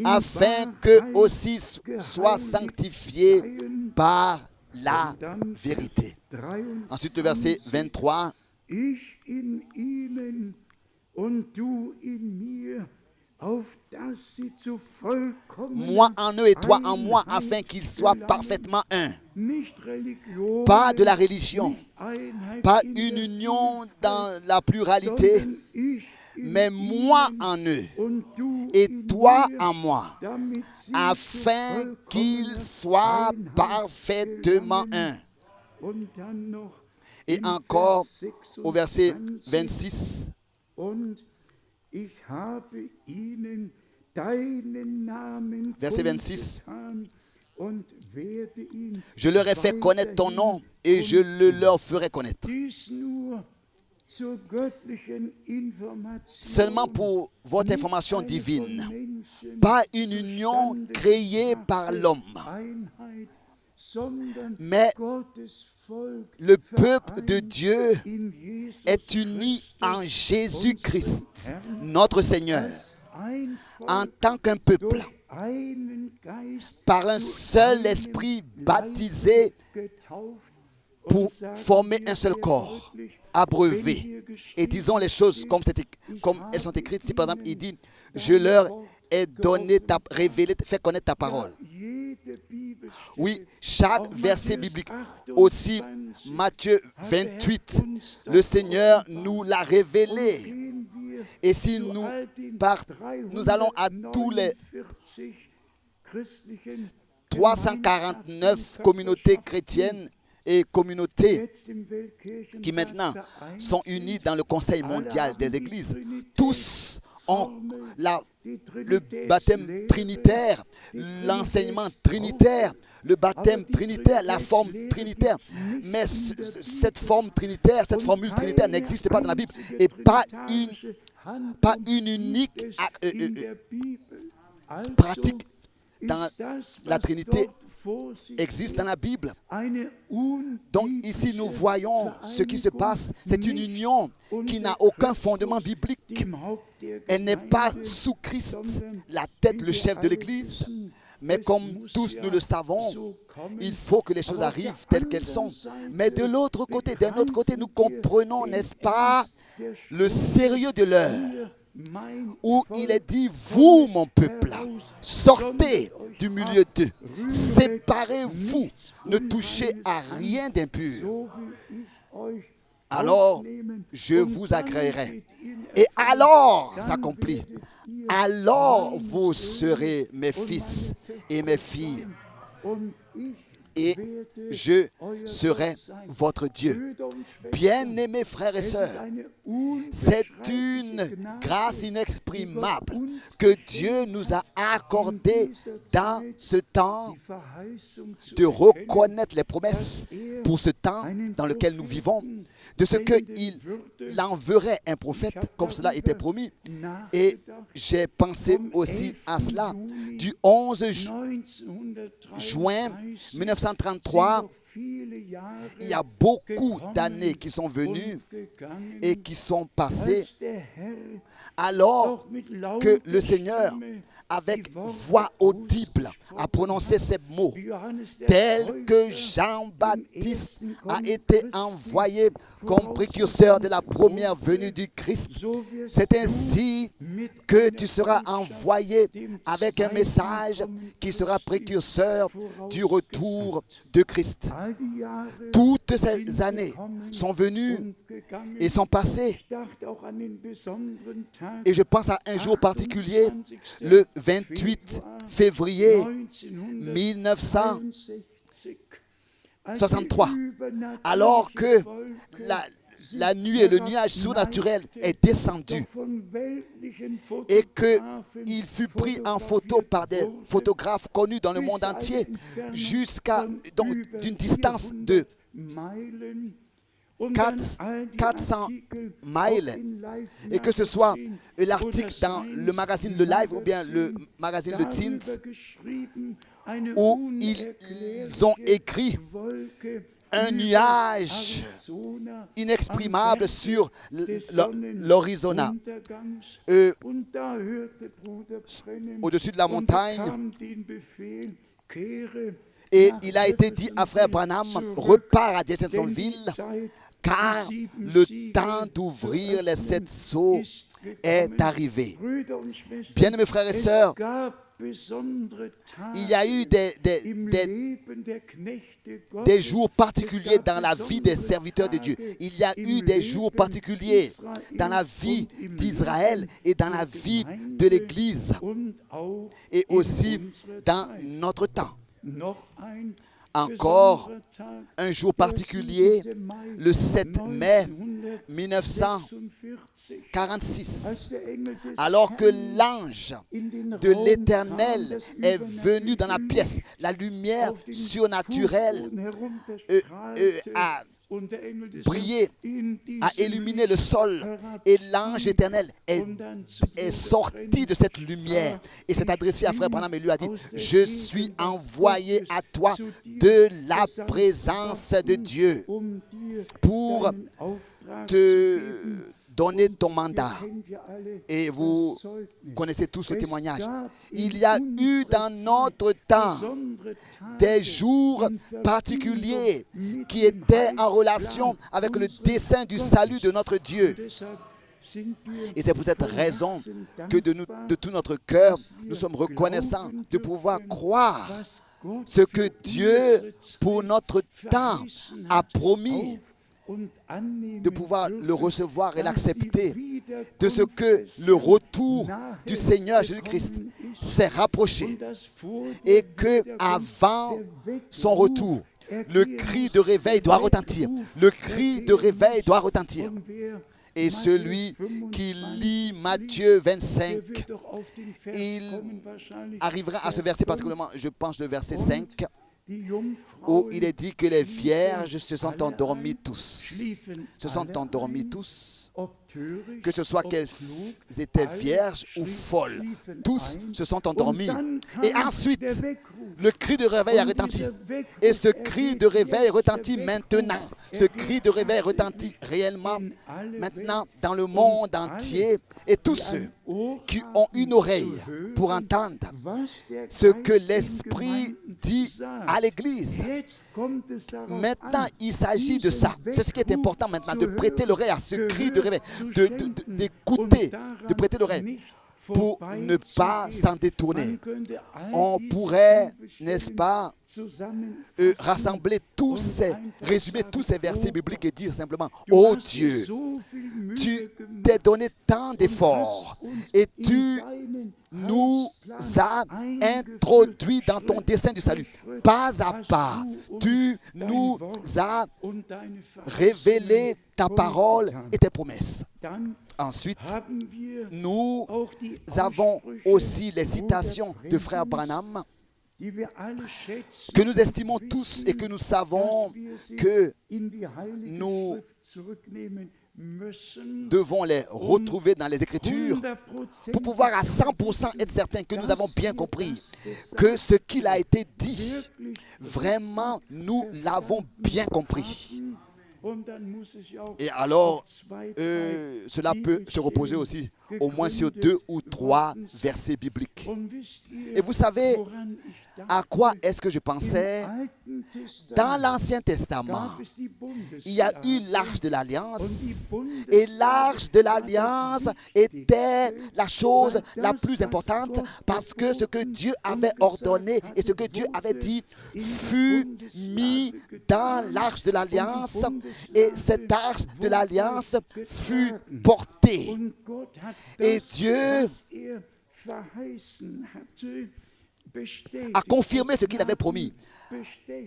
[SPEAKER 2] afin qu'eux aussi soient sanctifiés par la vérité. Ensuite, le verset 23, moi en eux et toi en moi, afin qu'ils soient parfaitement un. Pas de la religion, pas une union dans la pluralité, mais moi en eux et toi en moi, afin qu'ils soient parfaitement un. Et encore au verset 26, verset 26, je leur ai fait connaître ton nom et je le leur ferai connaître. Seulement pour votre information divine, pas une union créée par l'homme, mais le peuple de Dieu est uni en Jésus-Christ, notre Seigneur, en tant qu'un peuple, par un seul esprit baptisé pour former un seul corps, abreuvé. Et disons les choses comme elles sont écrites. Si par exemple il dit, je leur ai donné révélé, fait connaître ta parole. Oui, chaque verset biblique, aussi Matthieu 28, le Seigneur nous l'a révélé. Et si nous allons à tous les 349 communautés chrétiennes et communautés qui maintenant sont unies dans le Conseil mondial des églises, tous ont le baptême trinitaire, l'enseignement trinitaire, le baptême trinitaire, la forme trinitaire. Mais cette forme trinitaire, cette formule trinitaire n'existe pas dans la Bible et pas une unique pratique dans la Trinité existe dans la Bible. Donc ici nous voyons ce qui se passe. C'est une union qui n'a aucun fondement biblique. Elle n'est pas sous Christ, la tête, le chef de l'Église. Mais comme tous nous le savons, il faut que les choses arrivent telles qu'elles sont. Mais de l'autre côté, d'un autre côté, nous comprenons, n'est-ce pas, le sérieux de l'heure, où il est dit, vous, mon peuple, sortez du milieu d'eux, séparez-vous, ne touchez à rien d'impur. Alors, je vous agréerai. Et alors s'accomplit. Alors vous serez mes fils et mes filles. Et je serai votre Dieu. Bien-aimés frères et sœurs, c'est une grâce inexprimable que Dieu nous a accordée dans ce temps de reconnaître les promesses pour ce temps dans lequel nous vivons, de ce qu'il enverrait un prophète comme cela était promis. Et j'ai pensé aussi à cela du 11 juin 1933. Il y a beaucoup d'années qui sont venues et qui sont passées alors que le Seigneur, avec voix audible, a prononcé ces mots, tels que Jean-Baptiste a été envoyé comme précurseur de la première venue du Christ. C'est ainsi que tu seras envoyé avec un message qui sera précurseur du retour de Christ. Toutes ces années sont venues et sont passées. Et je pense à un jour particulier, le 28 février 1963, alors que la nuit et le nuage surnaturel est descendu et qu'il fut pris en photo par des photographes connus dans le monde entier jusqu'à d'une distance de 400 miles, et que ce soit l'article dans le magazine Le Live ou bien le magazine Le Teens, où ils ont écrit un nuage inexprimable sur l'Arizona, au-dessus de la montagne. Et il a été dit à Frère Branham, repars à Jeffersonville car le temps d'ouvrir les 7 sceaux est arrivé. Bien-aimés frères et sœurs, il y a eu des jours particuliers dans la vie des serviteurs de Dieu. Il y a eu des jours particuliers dans la vie d'Israël et dans la vie de l'Église et aussi dans notre temps. Encore un jour particulier, le 7 mai 1946, alors que l'ange de l'Éternel est venu dans la pièce, la lumière surnaturelle a brillé, a illuminé le sol, et l'ange éternel est sorti de cette lumière et s'est adressé à Frère Branham et lui a dit: je suis envoyé à toi de la présence de Dieu pour te donner ton mandat. Et vous connaissez tous le témoignage. Il y a eu dans notre temps des jours particuliers qui étaient en relation avec le dessein du salut de notre Dieu. Et c'est pour cette raison que de tout notre cœur, nous sommes reconnaissants de pouvoir croire ce que Dieu, pour notre temps, a promis, de pouvoir le recevoir et l'accepter, de ce que le retour du Seigneur Jésus-Christ s'est rapproché et que avant son retour, le cri de réveil doit retentir. Le cri de réveil doit retentir. Et celui qui lit Matthieu 25, il arrivera à ce verset particulièrement, je pense le verset 5, où il est dit que les vierges se sont endormies tous. Se sont endormies tous. Que ce soit qu'elles étaient vierges ou folles, tous se sont endormis. Et ensuite, le cri de réveil a retenti. Et ce cri de réveil retentit maintenant. Ce cri de réveil retentit réellement maintenant dans le monde entier. Et tous ceux qui ont une oreille pour entendre ce que l'Esprit dit à l'Église. Maintenant, il s'agit de ça. C'est ce qui est important maintenant, de prêter l'oreille à ce cri de réveil, d'écouter, de prêter l'oreille pour ne pas s'en détourner. On pourrait, n'est-ce pas, résumer tous ces versets bibliques et dire simplement: oh Dieu, tu t'es donné tant d'efforts et tu nous as introduits dans ton dessein du salut. Pas à pas, tu nous as révélé ta parole et tes promesses. Ensuite, nous avons aussi les citations de Frère Branham que nous estimons tous et que nous savons que nous devons les retrouver dans les Écritures pour pouvoir à 100% être certains que nous avons bien compris que ce qu'il a été dit, vraiment, nous l'avons bien compris. Et alors, cela peut se reposer aussi au moins sur 2 ou 3 versets bibliques. Et vous savez à quoi est-ce que je pensais? Dans l'Ancien Testament, il y a eu l'Arche de l'Alliance, et l'Arche de l'Alliance était la chose la plus importante parce que ce que Dieu avait ordonné et ce que Dieu avait dit fut mis dans l'Arche de l'Alliance, et cette Arche de l'Alliance fut portée. Et Dieu a confirmé ce qu'il avait promis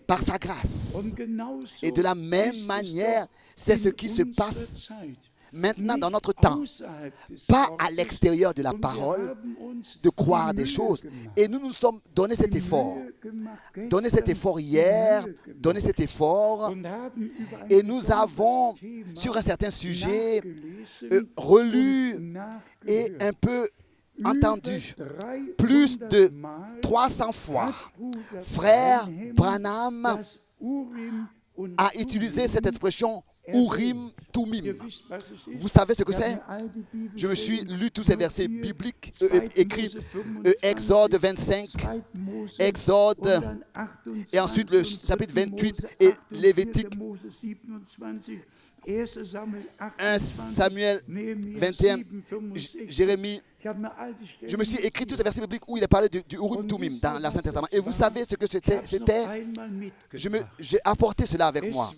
[SPEAKER 2] par sa grâce. Et de la même manière, c'est ce qui se passe maintenant dans notre temps, pas à l'extérieur de la parole, de croire des choses. Et nous nous sommes donné cet effort hier, donné cet effort, et nous avons, sur un certain sujet, relu et un peu entendu plus de 300 fois. Frère Branham a utilisé cette expression Urim, Tumim. Vous savez ce que c'est? Je me suis lu tous ces versets bibliques écrits, Exode 25, Exode, et ensuite le chapitre 28 et Lévitique, 1 Samuel 21, Jérémie. Je me suis écrit tous ces versets bibliques où il est parlé du Urim Tumim dans l'Ancien Testament. Et vous savez ce que c'était? J'ai apporté cela avec moi.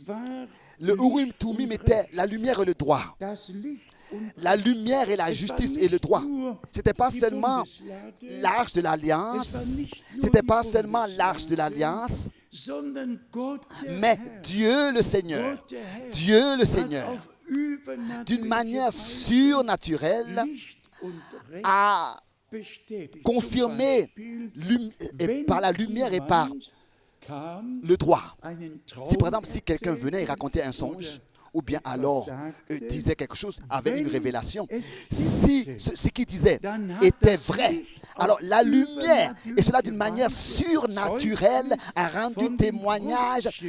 [SPEAKER 2] Le Urim Tumim était la lumière et le droit. La lumière et la justice et le droit. Ce n'était pas seulement l'arche de l'Alliance. Ce n'était pas seulement l'arche de l'Alliance. Mais Dieu le Seigneur, d'une manière surnaturelle, a confirmé par la lumière et par le droit. Si par exemple, si quelqu'un venait et racontait un songe, ou bien alors disait quelque chose avec une révélation, si ce qu'il disait était vrai, alors la lumière, et cela d'une manière surnaturelle, a rendu témoignage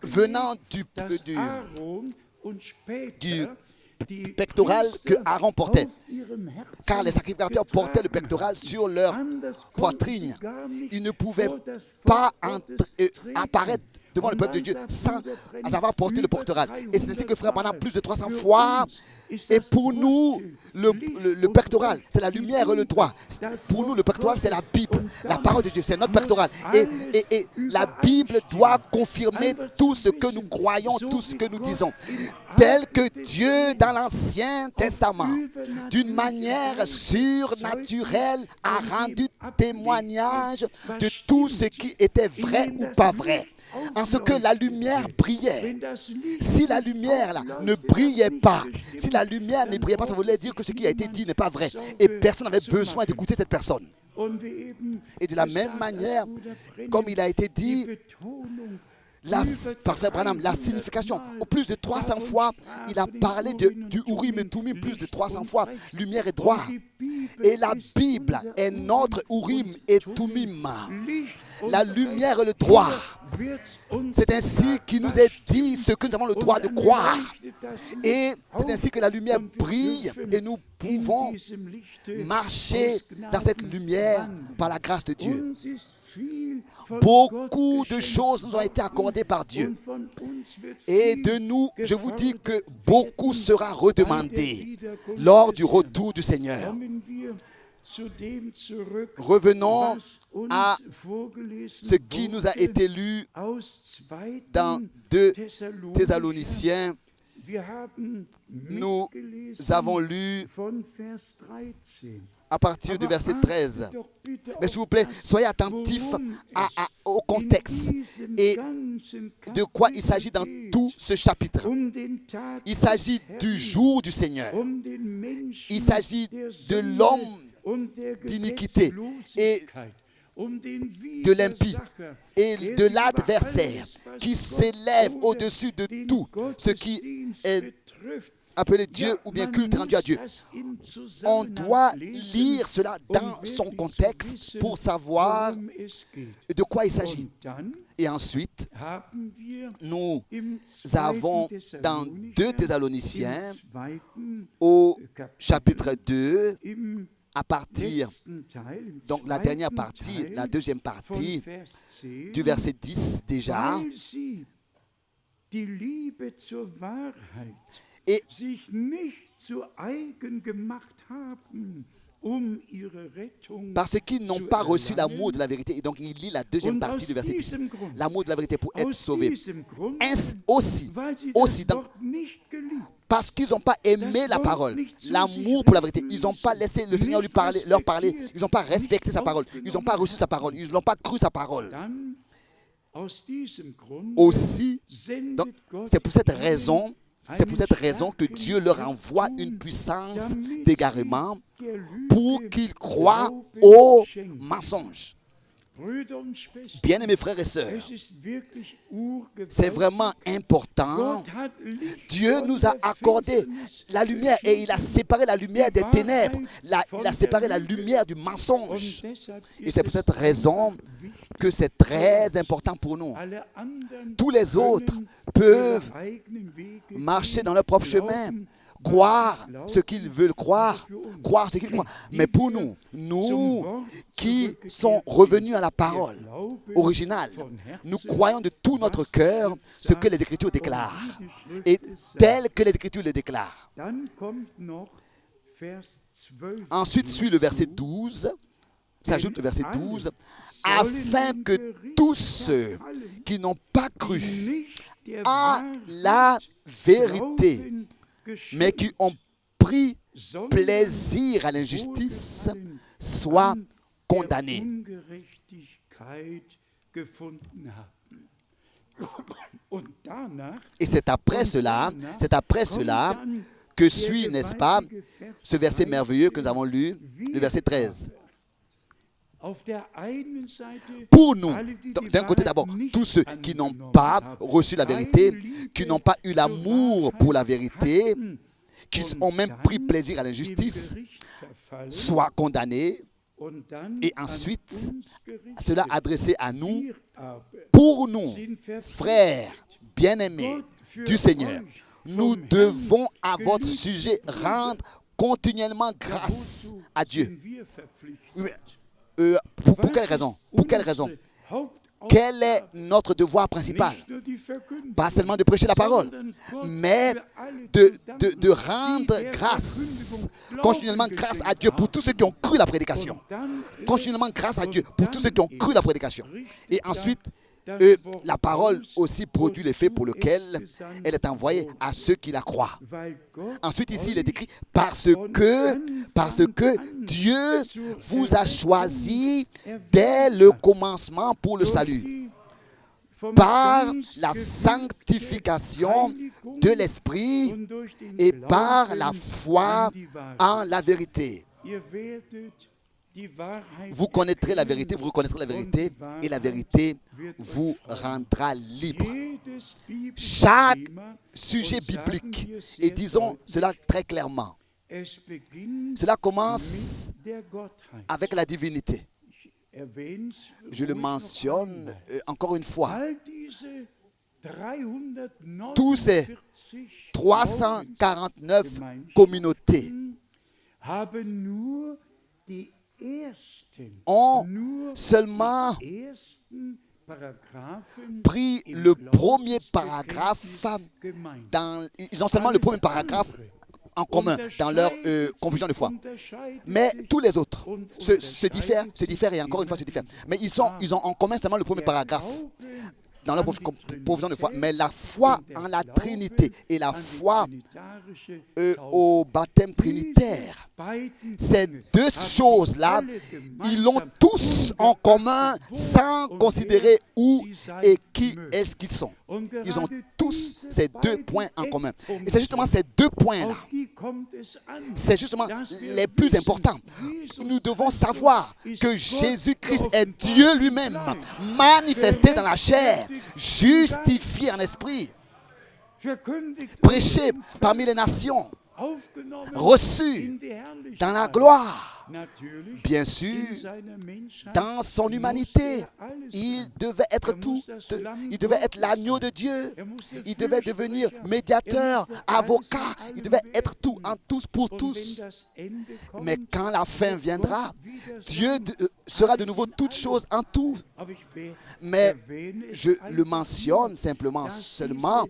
[SPEAKER 2] venant du pectoral que Aaron portait, car les sacrificateurs portaient le pectoral sur leur poitrine. Ils ne pouvaient pas apparaître devant le peuple de Dieu sans avoir porté le pectoral. Et c'est ainsi que frère pendant plus de 300 fois. Et pour nous, le pectoral, c'est la lumière et le droit. Pour nous, le pectoral, c'est la Bible, la parole de Dieu, c'est notre pectoral. Et la Bible doit confirmer tout ce que nous croyons, tout ce que nous disons. Tel que Dieu, dans l'Ancien Testament, d'une manière surnaturelle, a rendu témoignage de tout ce qui était vrai ou pas vrai. En ce que la lumière brillait. Si la lumière là, ne brillait pas, si la lumière ne brillait pas, ça voulait dire que ce qui a été dit n'est pas vrai. Et personne n'avait besoin d'écouter cette personne. Et de la même manière, comme il a été dit, par frère Branham, la signification, au plus de 300 fois, il a parlé du Urim et Tumim, plus de 300 fois, lumière et droit. Et la Bible est notre Urim et Tumim, la lumière et le droit. C'est ainsi qu'il nous est dit ce que nous avons le droit de croire. Et c'est ainsi que la lumière brille et nous pouvons marcher dans cette lumière par la grâce de Dieu. Beaucoup de choses nous ont été accordées par Dieu. Et de nous, je vous dis que beaucoup sera redemandé lors du retour du Seigneur. Revenons à ce qui nous a été lu dans 2 Thessaloniciens. Nous avons lu à partir du verset 13. Mais s'il vous plaît, soyez attentifs au contexte et de quoi il s'agit dans tout ce chapitre. Il s'agit du jour du Seigneur. Il s'agit de l'homme d'iniquité et de l'impie et de l'adversaire qui s'élève au-dessus de tout ce qui est appelé Dieu ou bien culte rendu à Dieu. On doit lire cela dans son contexte pour savoir de quoi il s'agit. Et ensuite, nous avons dans 2 Thessaloniciens, au chapitre 2, à partir, donc la dernière partie, la deuxième partie, du verset 10 déjà, et parce qu'ils n'ont pas reçu l'amour de la vérité. Et donc il lit la deuxième partie du verset 10. L'amour de la vérité pour être sauvé. Aussi donc, parce qu'ils n'ont pas aimé la parole, l'amour pour la vérité. Ils n'ont pas laissé le Seigneur leur parler. Ils n'ont pas respecté sa parole. Ils n'ont pas reçu sa parole. Ils n'ont pas cru sa parole. Aussi, donc, c'est pour cette raison que Dieu leur envoie une puissance d'égarement pour qu'ils croient aux mensonges. Bien-aimés frères et sœurs, c'est vraiment important. Dieu nous a accordé la lumière et il a séparé la lumière des ténèbres. Il a séparé la lumière du mensonge. Et c'est pour cette raison que c'est très important pour nous. Tous les autres peuvent marcher dans leur propre chemin, croire ce qu'ils veulent croire, croire ce qu'ils croient. Mais pour nous, nous qui sommes revenus à la parole originale, nous croyons de tout notre cœur ce que les Écritures déclarent et tel que les Écritures le déclarent. Ensuite suit le verset 12, s'ajoute le verset 12, afin que tous ceux qui n'ont pas cru à la vérité, mais qui ont pris plaisir à l'injustice, soient condamnés. Et c'est après cela que suit, n'est-ce pas, ce verset merveilleux que nous avons lu, le verset 13. Pour nous, d'un côté d'abord, tous ceux qui n'ont pas reçu la vérité, qui n'ont pas eu l'amour pour la vérité, qui ont même pris plaisir à l'injustice, soient condamnés. Et ensuite, cela adressé à nous, pour nous, frères bien-aimés du Seigneur, nous devons à votre sujet rendre continuellement grâce à Dieu. Pour quelle raison? Pour quelle raison? Quel est notre devoir principal? Pas seulement de prêcher la parole, mais de rendre grâce, continuellement grâce à Dieu pour tous ceux qui ont cru la prédication. Continuellement grâce à Dieu pour tous ceux qui ont cru la prédication. Et ensuite, la parole aussi produit l'effet pour lequel elle est envoyée à ceux qui la croient. Ensuite, ici, il est écrit parce que Dieu vous a choisi dès le commencement pour le salut, par la sanctification de l'Esprit et par la foi en la vérité. Vous connaîtrez la vérité, vous reconnaîtrez la vérité, et la vérité vous rendra libre. Chaque sujet biblique, et disons cela très clairement, cela commence avec la divinité. Je le mentionne encore une fois. Tous ces 349 communautés ont seulement pris le premier paragraphe ils ont seulement le premier paragraphe en commun dans leur confusion de foi. Mais tous les autres se diffèrent et encore une fois se diffèrent. Mais ils ont en commun seulement le premier paragraphe dans leur provision de foi. Mais la foi en la Trinité et la foi au baptême trinitaire, ces deux choses-là, ils l'ont tous en commun sans considérer où et qui est-ce qu'ils sont. Ils ont tous ces deux points en commun. Et c'est justement ces deux points-là, c'est justement les plus importants. Nous devons savoir que Jésus-Christ est Dieu lui-même, manifesté dans la chair, justifié en esprit, prêché parmi les nations, reçu dans la gloire. Bien sûr, dans son humanité, il devait être tout. Il devait être l'agneau de Dieu. Il devait devenir médiateur, avocat. Il devait être tout en tous pour tous. Mais quand la fin viendra, Dieu sera de nouveau toute chose en tout. Mais je le mentionne seulement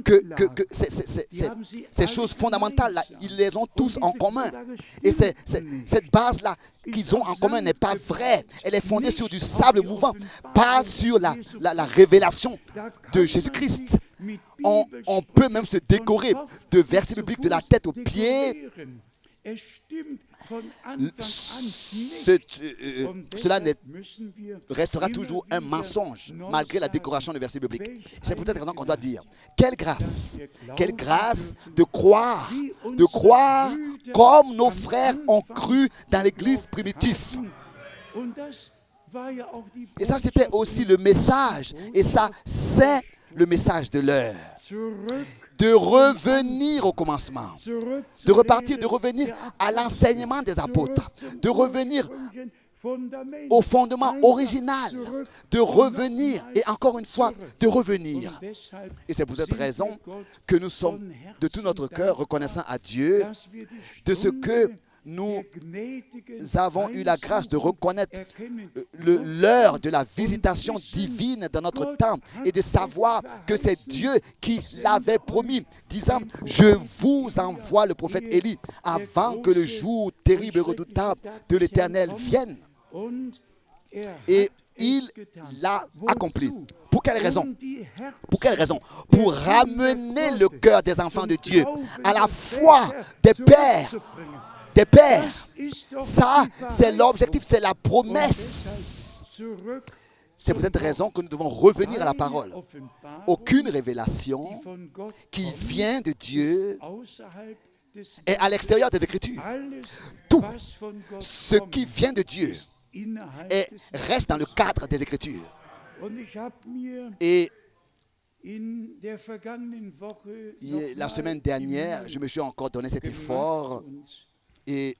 [SPEAKER 2] que ces choses fondamentales-là, ils les ont tous en commun. Et cette base-là qu'ils ont en commun n'est pas vraie. Elle est fondée sur du sable mouvant, pas sur la révélation de Jésus-Christ. On peut même se décorer de versets bibliques de la tête aux pieds. Cela restera toujours un mensonge malgré la décoration de versets bibliques. C'est pour cette raison qu'on doit dire quelle grâce de croire comme nos frères ont cru dans l'église primitive. Et ça, c'était aussi le message. Et ça, c'est le message de l'heure. De revenir au commencement. De repartir, de revenir à l'enseignement des apôtres. De revenir au fondement original. De revenir, et encore une fois, de revenir. Et c'est pour cette raison que nous sommes de tout notre cœur reconnaissants à Dieu de ce que nous avons eu la grâce de reconnaître l'heure de la visitation divine dans notre temps et de savoir que c'est Dieu qui l'avait promis, disant « Je vous envoie le prophète Élie avant que le jour terrible et redoutable de l'Éternel vienne. » Et il l'a accompli. Pour quelle raison? Pour quelle raison? Pour ramener le cœur des enfants de Dieu à la foi des pères. Des pères. Ça, c'est l'objectif, c'est la promesse. C'est pour cette raison que nous devons revenir à la parole. Aucune révélation qui vient de Dieu est à l'extérieur des Écritures. Tout ce qui vient de Dieu reste dans le cadre des Écritures. Et la semaine dernière, je me suis encore donné cet effort. Et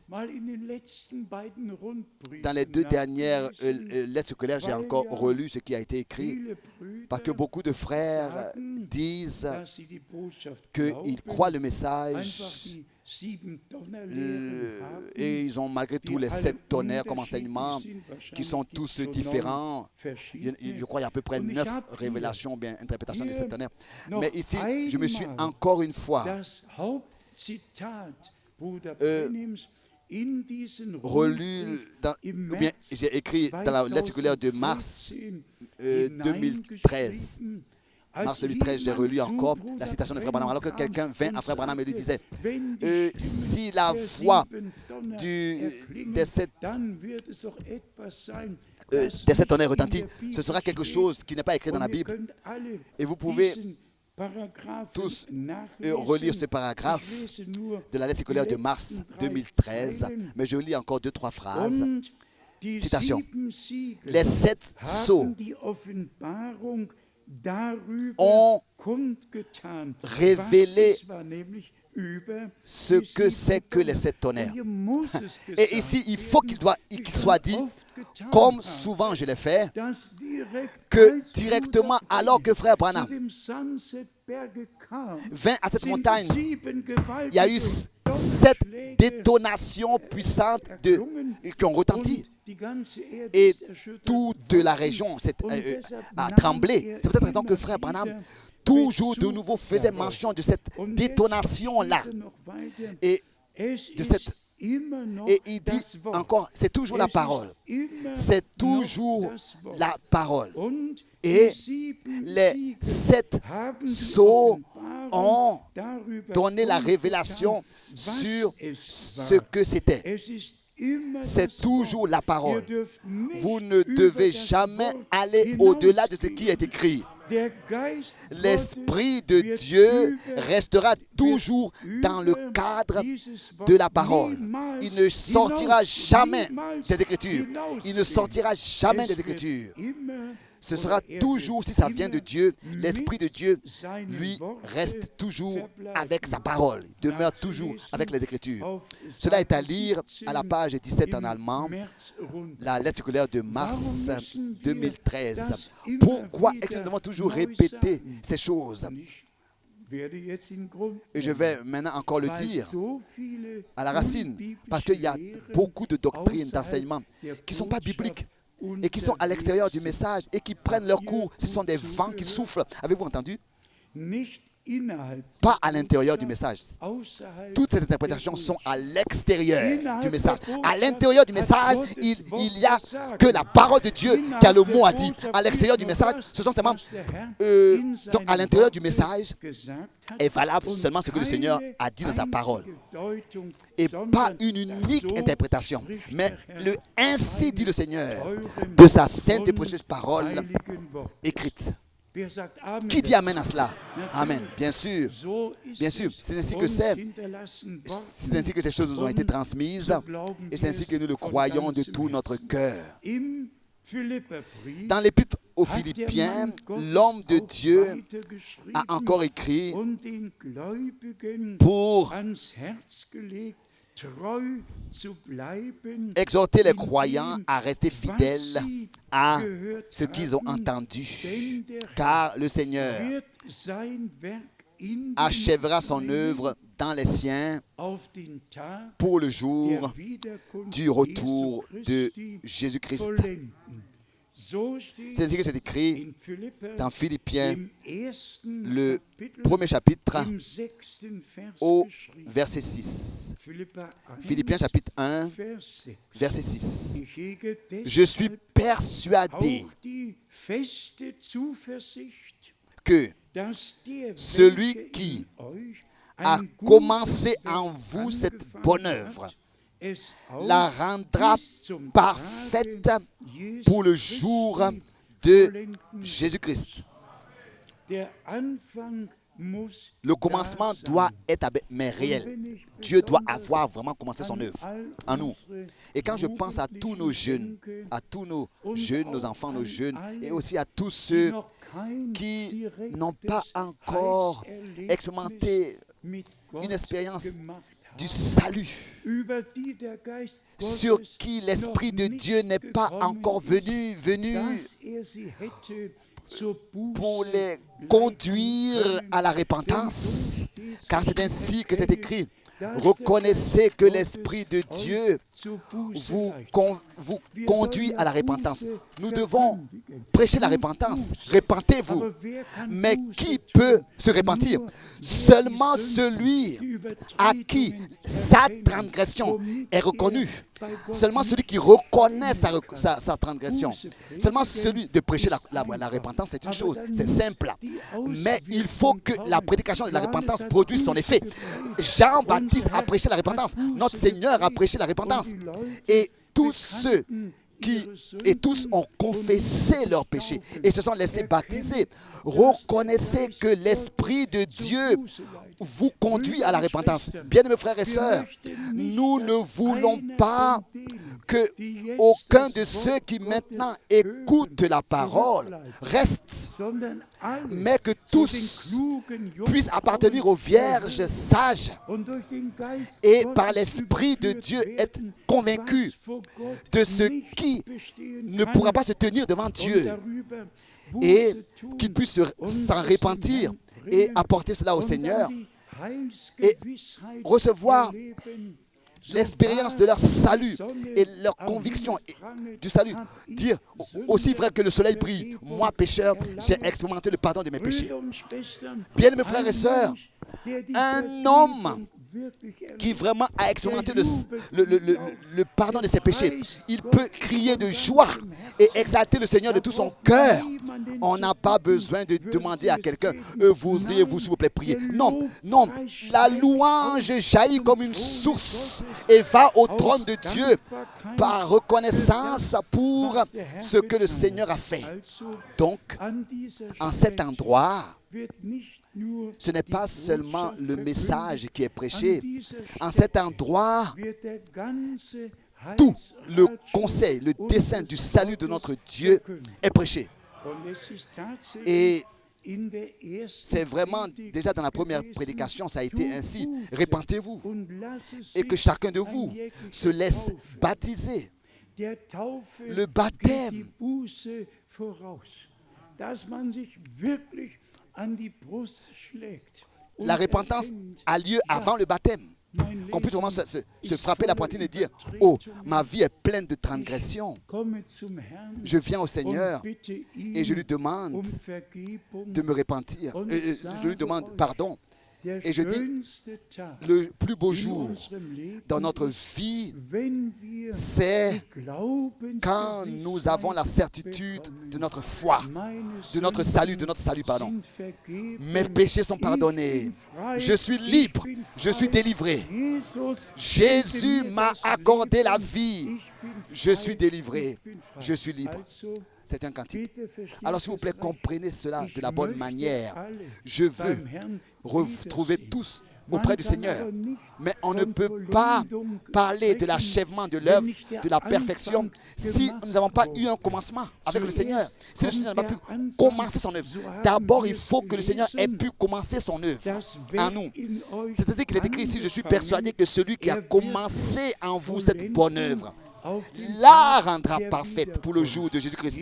[SPEAKER 2] dans les deux dernières lettres scolaires, j'ai encore relu ce qui a été écrit parce que beaucoup de frères disent qu'ils croient le message et ils ont malgré tout les 7 tonnerres comme enseignement qui sont tous différents. Je crois qu'il y a à peu près 9 révélations, bien interprétations des 7 tonnerres. Mais ici, je me suis encore une fois relu, ou bien j'ai écrit dans la lettre circulaire de mars 2013. Mars 2013, j'ai relu encore la citation de Frère Branham. Alors que quelqu'un vint à Frère Branham et lui disait si la voix des 7 tonnerres retentit, ce sera quelque chose qui n'est pas écrit dans la Bible. Et vous pouvez tous relire ce paragraphe de la lettre circulaire de mars 2013, mais je lis encore 2-3 phrases. Citation. Les 7 sceaux ont révélé ce que c'est que les 7 tonnerres. Et ici, il faut qu'il soit dit, comme souvent je l'ai fait, que directement alors que Frère Branham vint à cette montagne, il y a eu 7 détonations puissantes qui ont retenti. Et toute la région a tremblé. C'est peut-être raison que Frère Branham toujours de nouveau faisait mention de cette détonation-là. Et il dit encore, c'est toujours la parole. C'est toujours la parole. Et les 7 sceaux ont donné la révélation sur ce que c'était. C'est toujours la parole. Vous ne devez jamais aller au-delà de ce qui est écrit. L'Esprit de Dieu restera toujours dans le cadre de la parole. Il ne sortira jamais des Écritures. Il ne sortira jamais des Écritures. Ce sera toujours, si ça vient de Dieu, l'Esprit de Dieu, lui, reste toujours avec sa parole. Il demeure toujours avec les Écritures. Cela est à lire à la page 17 en allemand, la lettre circulaire de mars 2013. Pourquoi est-ce que nous devons toujours répéter ces choses? Et je vais maintenant encore le dire à la racine, parce qu'il y a beaucoup de doctrines, d'enseignements qui ne sont pas bibliques et qui sont à l'extérieur du message et qui prennent leur cours. Ce sont des vents qui soufflent. Avez-vous entendu? Pas à l'intérieur du message. Toutes ces interprétations sont à l'extérieur du message. À l'intérieur du message, il n'y a que la parole de Dieu qui a le mot à dire. À l'extérieur du message, ce sont seulement... donc à l'intérieur du message est valable seulement ce que le Seigneur a dit dans sa parole. Et pas une unique interprétation. Mais le ainsi dit le Seigneur de sa sainte et précieuse parole écrite. Qui dit Amen à cela? Amen. Bien sûr. Bien sûr. C'est ainsi que c'est. C'est ainsi que ces choses nous ont été transmises. Et c'est ainsi que nous le croyons de tout notre cœur. Dans l'épître aux Philippiens, l'homme de Dieu a encore écrit pour exhorter les croyants à rester fidèles à ce qu'ils ont entendu, car le Seigneur achèvera son œuvre dans les siens pour le jour du retour de Jésus-Christ. C'est ainsi que c'est écrit dans Philippiens, le premier chapitre, au verset 6. Philippiens chapitre 1, verset 6. Je suis persuadé que celui qui a commencé en vous cette bonne œuvre la rendra parfaite pour le jour de Jésus-Christ. Le commencement doit être mais réel. Dieu doit avoir vraiment commencé son œuvre en nous. Et quand je pense à tous nos jeunes, nos enfants, nos jeunes, et aussi à tous ceux qui n'ont pas encore expérimenté une expérience du salut, sur qui l'Esprit de Dieu n'est pas encore venu pour les conduire à la repentance, car c'est ainsi que c'est écrit. Reconnaissez que l'Esprit de Dieu vous conduit à la repentance. Nous devons prêcher la repentance. Repentez-vous. Mais qui peut se repentir? Seulement celui à qui sa transgression est reconnue. Seulement celui qui reconnaît sa transgression. Seulement celui de prêcher la repentance, c'est une chose, c'est simple. Mais il faut que la prédication de la repentance produise son effet. Jean-Baptiste a prêché la repentance. Notre Seigneur a prêché la repentance. Et tous ont confessé leurs péchés et se sont laissés baptiser. Reconnaissez que l'Esprit de Dieu vous conduit à la repentance. Bien-aimés frères et sœurs, nous ne voulons pas que aucun de ceux qui maintenant écoutent la parole reste, mais que tous puissent appartenir aux vierges sages et par l'Esprit de Dieu être convaincus de ce qui ne pourra pas se tenir devant Dieu et qu'ils puissent s'en repentir et apporter cela au Seigneur et recevoir l'expérience de leur salut et leur conviction du salut. Dire, aussi vrai que le soleil brille, moi pécheur, j'ai expérimenté le pardon de mes péchés. Bien mes frères et sœurs, un homme qui vraiment a expérimenté le pardon de ses péchés, il peut crier de joie et exalter le Seigneur de tout son cœur. On n'a pas besoin de demander à quelqu'un, voudriez-vous s'il vous plaît prier? Non, non, la louange jaillit comme une source et va au trône de Dieu par reconnaissance pour ce que le Seigneur a fait. Donc, en cet endroit, ce n'est pas seulement le message qui est prêché. En cet endroit, tout le conseil, le dessein du salut de notre Dieu est prêché. Et c'est vraiment, déjà dans la première prédication, ça a été ainsi. Repentez-vous et que chacun de vous se laisse baptiser. Le baptême la repentance a lieu avant le baptême. Qu'on puisse vraiment se frapper la poitrine et dire, oh, ma vie est pleine de transgressions. Je viens au Seigneur et je lui demande de me repentir. Je lui demande pardon. Et je dis, le plus beau jour dans notre vie, c'est quand nous avons la certitude de notre foi, de notre salut, pardon. Mes péchés sont pardonnés. Je suis libre, je suis délivré. Jésus m'a accordé la vie. Je suis délivré, je suis libre. C'est un cantique. Alors s'il vous plaît, comprenez cela de la bonne manière. Je veux retrouver tous auprès du Seigneur. Mais on ne peut pas parler de l'achèvement de l'œuvre, de la perfection, si nous n'avons pas eu un commencement avec le Seigneur. Si le Seigneur n'a pas pu commencer son œuvre. D'abord, il faut que le Seigneur ait pu commencer son œuvre en nous. C'est-à-dire qu'il est écrit ici, je suis persuadé que celui qui a commencé en vous cette bonne œuvre, la rendra parfaite pour le jour de Jésus-Christ.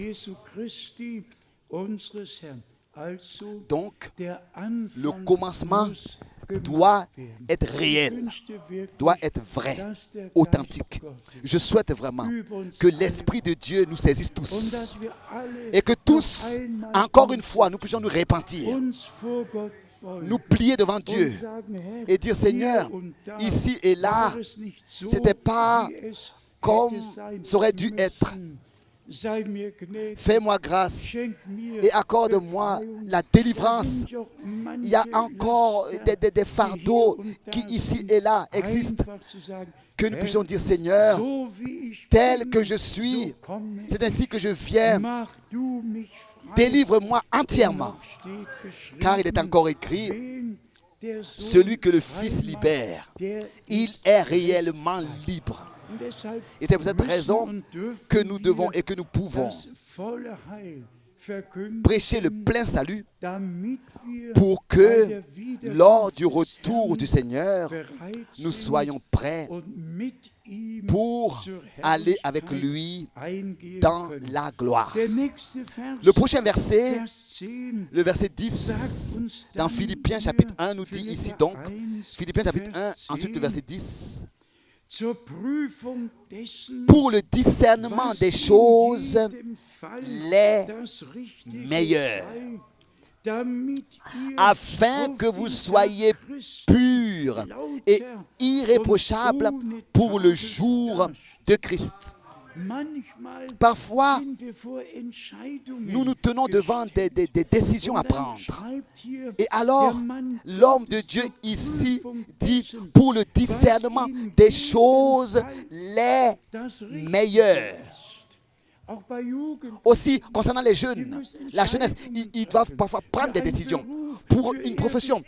[SPEAKER 2] Donc, le commencement doit être réel, doit être vrai, authentique. Je souhaite vraiment que l'Esprit de Dieu nous saisisse tous et que tous, encore une fois, nous puissions nous repentir, nous plier devant Dieu et dire, Seigneur, ici et là, ce n'était pas comme ça aurait dû être. Fais-moi grâce et accorde-moi la délivrance. Il y a encore des fardeaux qui ici et là existent. Que nous puissions dire, Seigneur, tel que je suis, c'est ainsi que je viens. Délivre-moi entièrement. Car il est encore écrit, celui que le Fils libère, il est réellement libre. Et c'est pour cette raison que nous devons et que nous pouvons prêcher le plein salut pour que lors du retour du Seigneur, nous soyons prêts pour aller avec lui dans la gloire. Le prochain verset, le verset 10, dans Philippiens chapitre 1, nous dit ici donc, Philippiens chapitre 1, ensuite le verset 10, pour le discernement des choses les meilleures, afin que vous soyez purs et irréprochables pour le jour de Christ. Parfois, nous nous tenons devant des décisions à prendre. Et alors, l'homme de Dieu ici dit pour le discernement des choses les meilleures. Aussi, concernant les jeunes, la jeunesse, ils doivent parfois prendre des décisions pour une profession.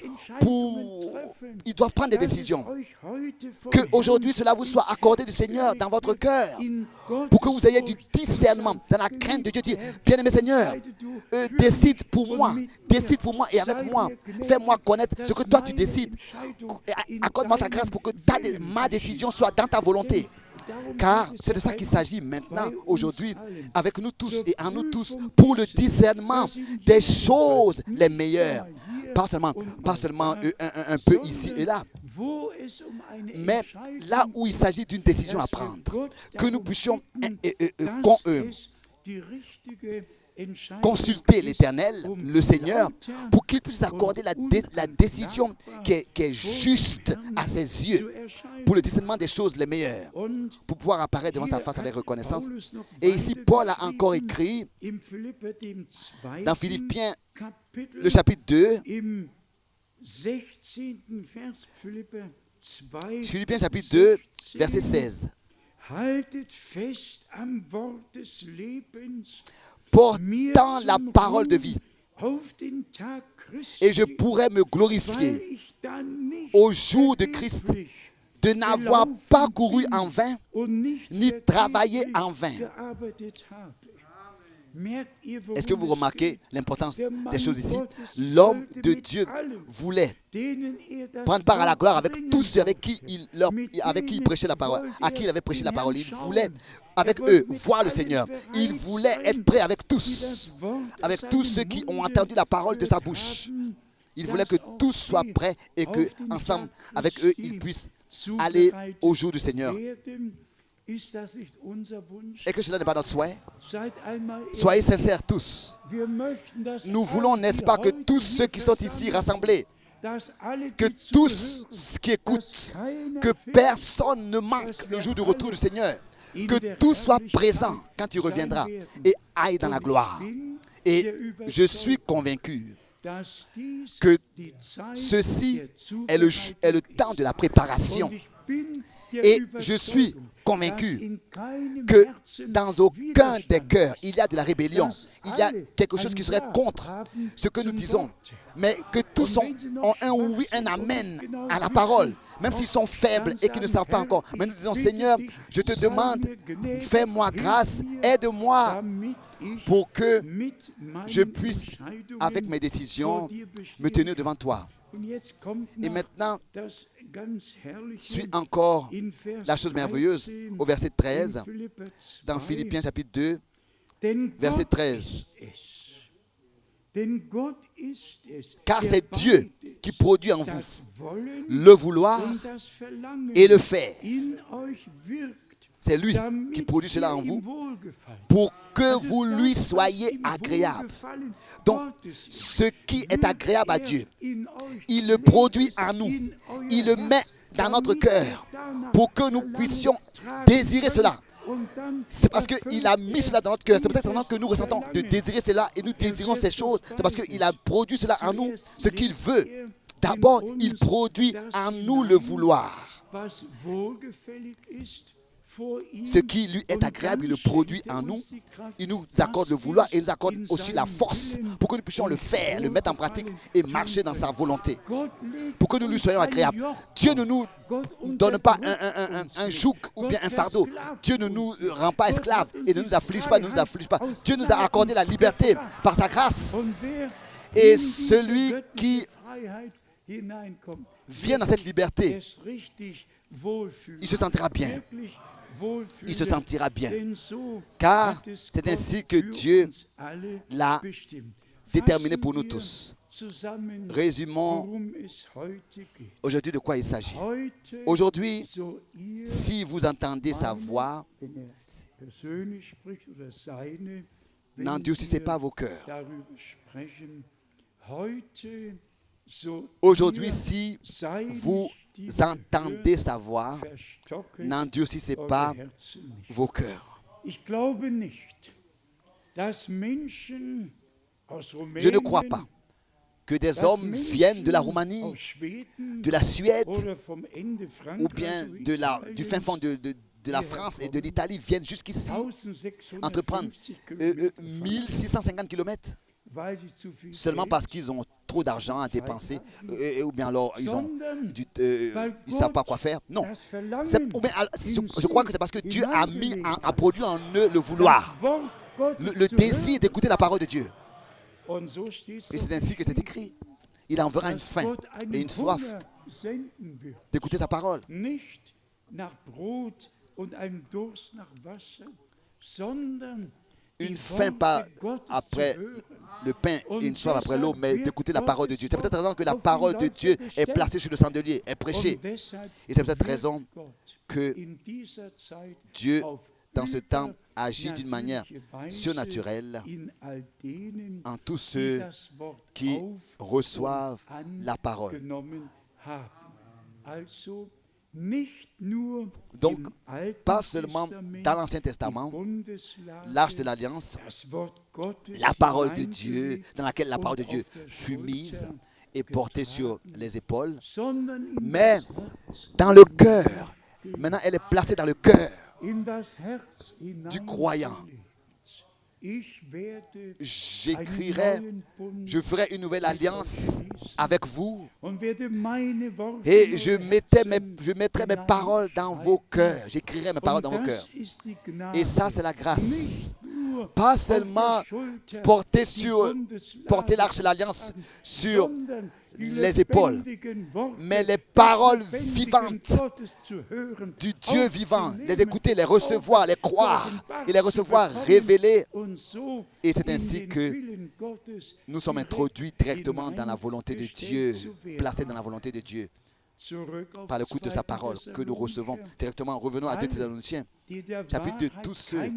[SPEAKER 2] Ils doivent prendre des décisions. Qu'aujourd'hui, cela vous soit accordé du Seigneur dans votre cœur. Pour que vous ayez du discernement dans la crainte de Dieu. Dire, bien-aimé Seigneur, décide pour moi et avec moi. Fais-moi connaître ce que toi tu décides. Accorde-moi ta grâce pour que ma décision soit dans ta volonté. Car c'est de ça qu'il s'agit maintenant, aujourd'hui, avec nous tous et en nous tous, pour le discernement des choses les meilleures. Pas seulement un peu ici et là, mais là où il s'agit d'une décision à prendre, que nous puissions consulter l'Éternel, le Seigneur, pour qu'il puisse accorder la décision qui est juste à ses yeux, pour le discernement des choses les meilleures, pour pouvoir apparaître devant sa face avec reconnaissance. Et ici, Paul a encore écrit dans Philippiens, le chapitre 2, Philippiens chapitre 2, verset 16. Portant la parole de vie, et je pourrais me glorifier au jour de Christ, de n'avoir pas couru en vain, ni travaillé en vain. Est-ce que vous remarquez l'importance des choses ici? L'homme de Dieu voulait prendre part à la gloire avec tous ceux avec qui il prêchait la parole, à qui il avait prêché la parole. Il voulait, avec eux, voir le Seigneur. Il voulait être prêt avec tous ceux qui ont entendu la parole de sa bouche. Il voulait que tous soient prêts et que, ensemble, avec eux, ils puissent aller au jour du Seigneur. Et que cela n'est pas notre souhait. Soyez sincères tous. Nous voulons, n'est-ce pas, que tous ceux qui sont ici rassemblés, que tous qui écoutent, que personne ne manque le jour du retour du Seigneur, que tous soient présents quand il reviendra et aillent dans la gloire. Et je suis convaincu que ceci est le temps de la préparation. Et je suis convaincu que dans aucun des cœurs, il y a de la rébellion. Il y a quelque chose qui serait contre ce que nous disons. Mais que tous ont un oui, un amen à la parole. Même s'ils sont faibles et qu'ils ne savent pas encore. Mais nous disons, Seigneur, je te demande, fais-moi grâce, aide-moi pour que je puisse, avec mes décisions, me tenir devant toi. Et maintenant, suit encore la chose merveilleuse au verset 13, dans Philippiens chapitre 2, verset 13. Car c'est Dieu qui produit en vous le vouloir et le faire. C'est lui qui produit cela en vous pour que vous lui soyez agréable. Donc, ce qui est agréable à Dieu, il le produit en nous. Il le met dans notre cœur pour que nous puissions désirer cela. C'est parce qu'il a mis cela dans notre cœur. C'est peut-être maintenant que nous ressentons de désirer cela et nous désirons ces choses. C'est parce qu'il a produit cela en nous, ce qu'il veut. D'abord, il produit en nous le vouloir. Ce qui lui est agréable, il le produit en nous. Il nous accorde le vouloir et il nous accorde aussi la force pour que nous puissions le faire, le mettre en pratique et marcher dans sa volonté. Pour que nous lui soyons agréables. Dieu ne nous donne pas un joug ou bien un fardeau. Dieu ne nous rend pas esclaves et ne nous afflige pas, Dieu nous a accordé la liberté par sa grâce. Et celui qui vient dans cette liberté, il se sentira bien. Il se sentira bien. Car c'est ainsi que Dieu l'a déterminé pour nous tous. Résumons aujourd'hui de quoi il s'agit. Aujourd'hui, si vous entendez sa voix, n'endurcissez pas vos cœurs. Aujourd'hui, si vous entendez sa voix, n'endurcissez pas vos cœurs. Je ne crois pas que des hommes viennent de la Roumanie, de la Suède, ou bien du fin fond de la France et de l'Italie, viennent jusqu'ici, entreprendre 1650 km. Seulement parce qu'ils ont trop d'argent à dépenser, ou bien alors ils ne savent pas quoi faire. Non. Je crois que c'est parce que Dieu a produit en eux le vouloir, le désir d'écouter la parole de Dieu. Et c'est ainsi que c'est écrit. Il enverra une faim et une soif d'écouter sa parole. Une faim pas après le pain et une soif après l'eau, mais d'écouter la parole de Dieu. C'est peut-être raison que la parole de Dieu est placée sur le chandelier, est prêchée. Et c'est peut-être raison que Dieu, dans ce temps, agit d'une manière surnaturelle en tous ceux qui reçoivent la parole. Donc, pas seulement dans l'Ancien Testament, l'Arche de l'Alliance, la parole de Dieu, dans laquelle la parole de Dieu fut mise et portée sur les épaules, mais dans le cœur. Maintenant, elle est placée dans le cœur du croyant. J'écrirai, je ferai une nouvelle alliance avec vous et je mettrai mes paroles dans vos cœurs. J'écrirai mes paroles dans vos cœurs. Et ça, c'est la grâce. Pas seulement porter l'arche de l'alliance sur les épaules, mais les paroles vivantes du Dieu vivant, les écouter, les recevoir, les croire et les recevoir révélées. Et c'est ainsi que nous sommes introduits directement dans la volonté de Dieu, placés dans la volonté de Dieu, par l'écoute de sa parole que nous recevons directement. Revenons à 2 Thessaloniciens, chapitre 2. Tous ceux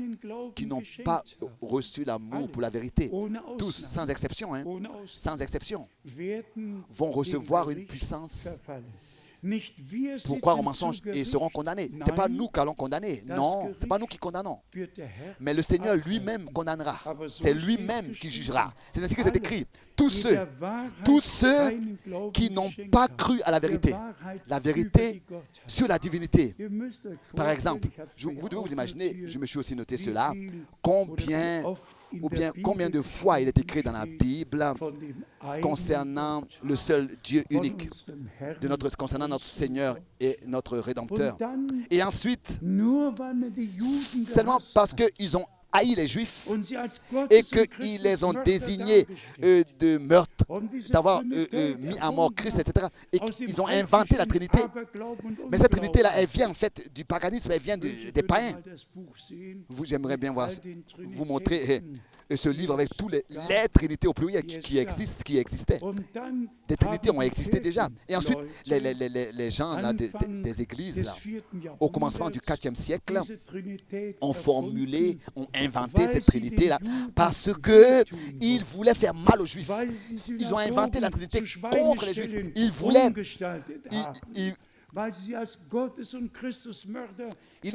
[SPEAKER 2] qui n'ont pas reçu l'amour pour la vérité, tous, sans exception, sans exception, vont recevoir une puissance pour croire au mensonge et seront condamnés. Ce n'est pas nous qui allons condamner. Non, ce n'est pas nous qui condamnons. Mais le Seigneur lui-même condamnera. C'est lui-même qui jugera. C'est ainsi que c'est écrit. Tous ceux qui n'ont pas cru à la vérité sur la divinité. Par exemple, vous devez vous imaginer, je me suis aussi noté cela, combien de fois il est écrit dans la Bible concernant le seul Dieu unique, concernant notre Seigneur et notre Rédempteur. Et ensuite, seulement parce qu'ils ont haï les Juifs et qu'ils les ont désignés de meurtre, d'avoir mis à mort Christ, etc. Et qu'ils ont inventé la Trinité. Mais cette Trinité-là, elle vient en fait du paganisme, elle vient des païens. J'aimerais bien vous montrer ce livre avec tous les Trinités au pluriel qui existaient. Des Trinités ont existé déjà. Et ensuite, les gens là, des églises, là, au commencement du IVe siècle, ont formulé, ont inventé cette Trinité-là parce qu'ils voulaient faire mal aux Juifs. Ils ont inventé la Trinité contre les Juifs. Ils voulaient...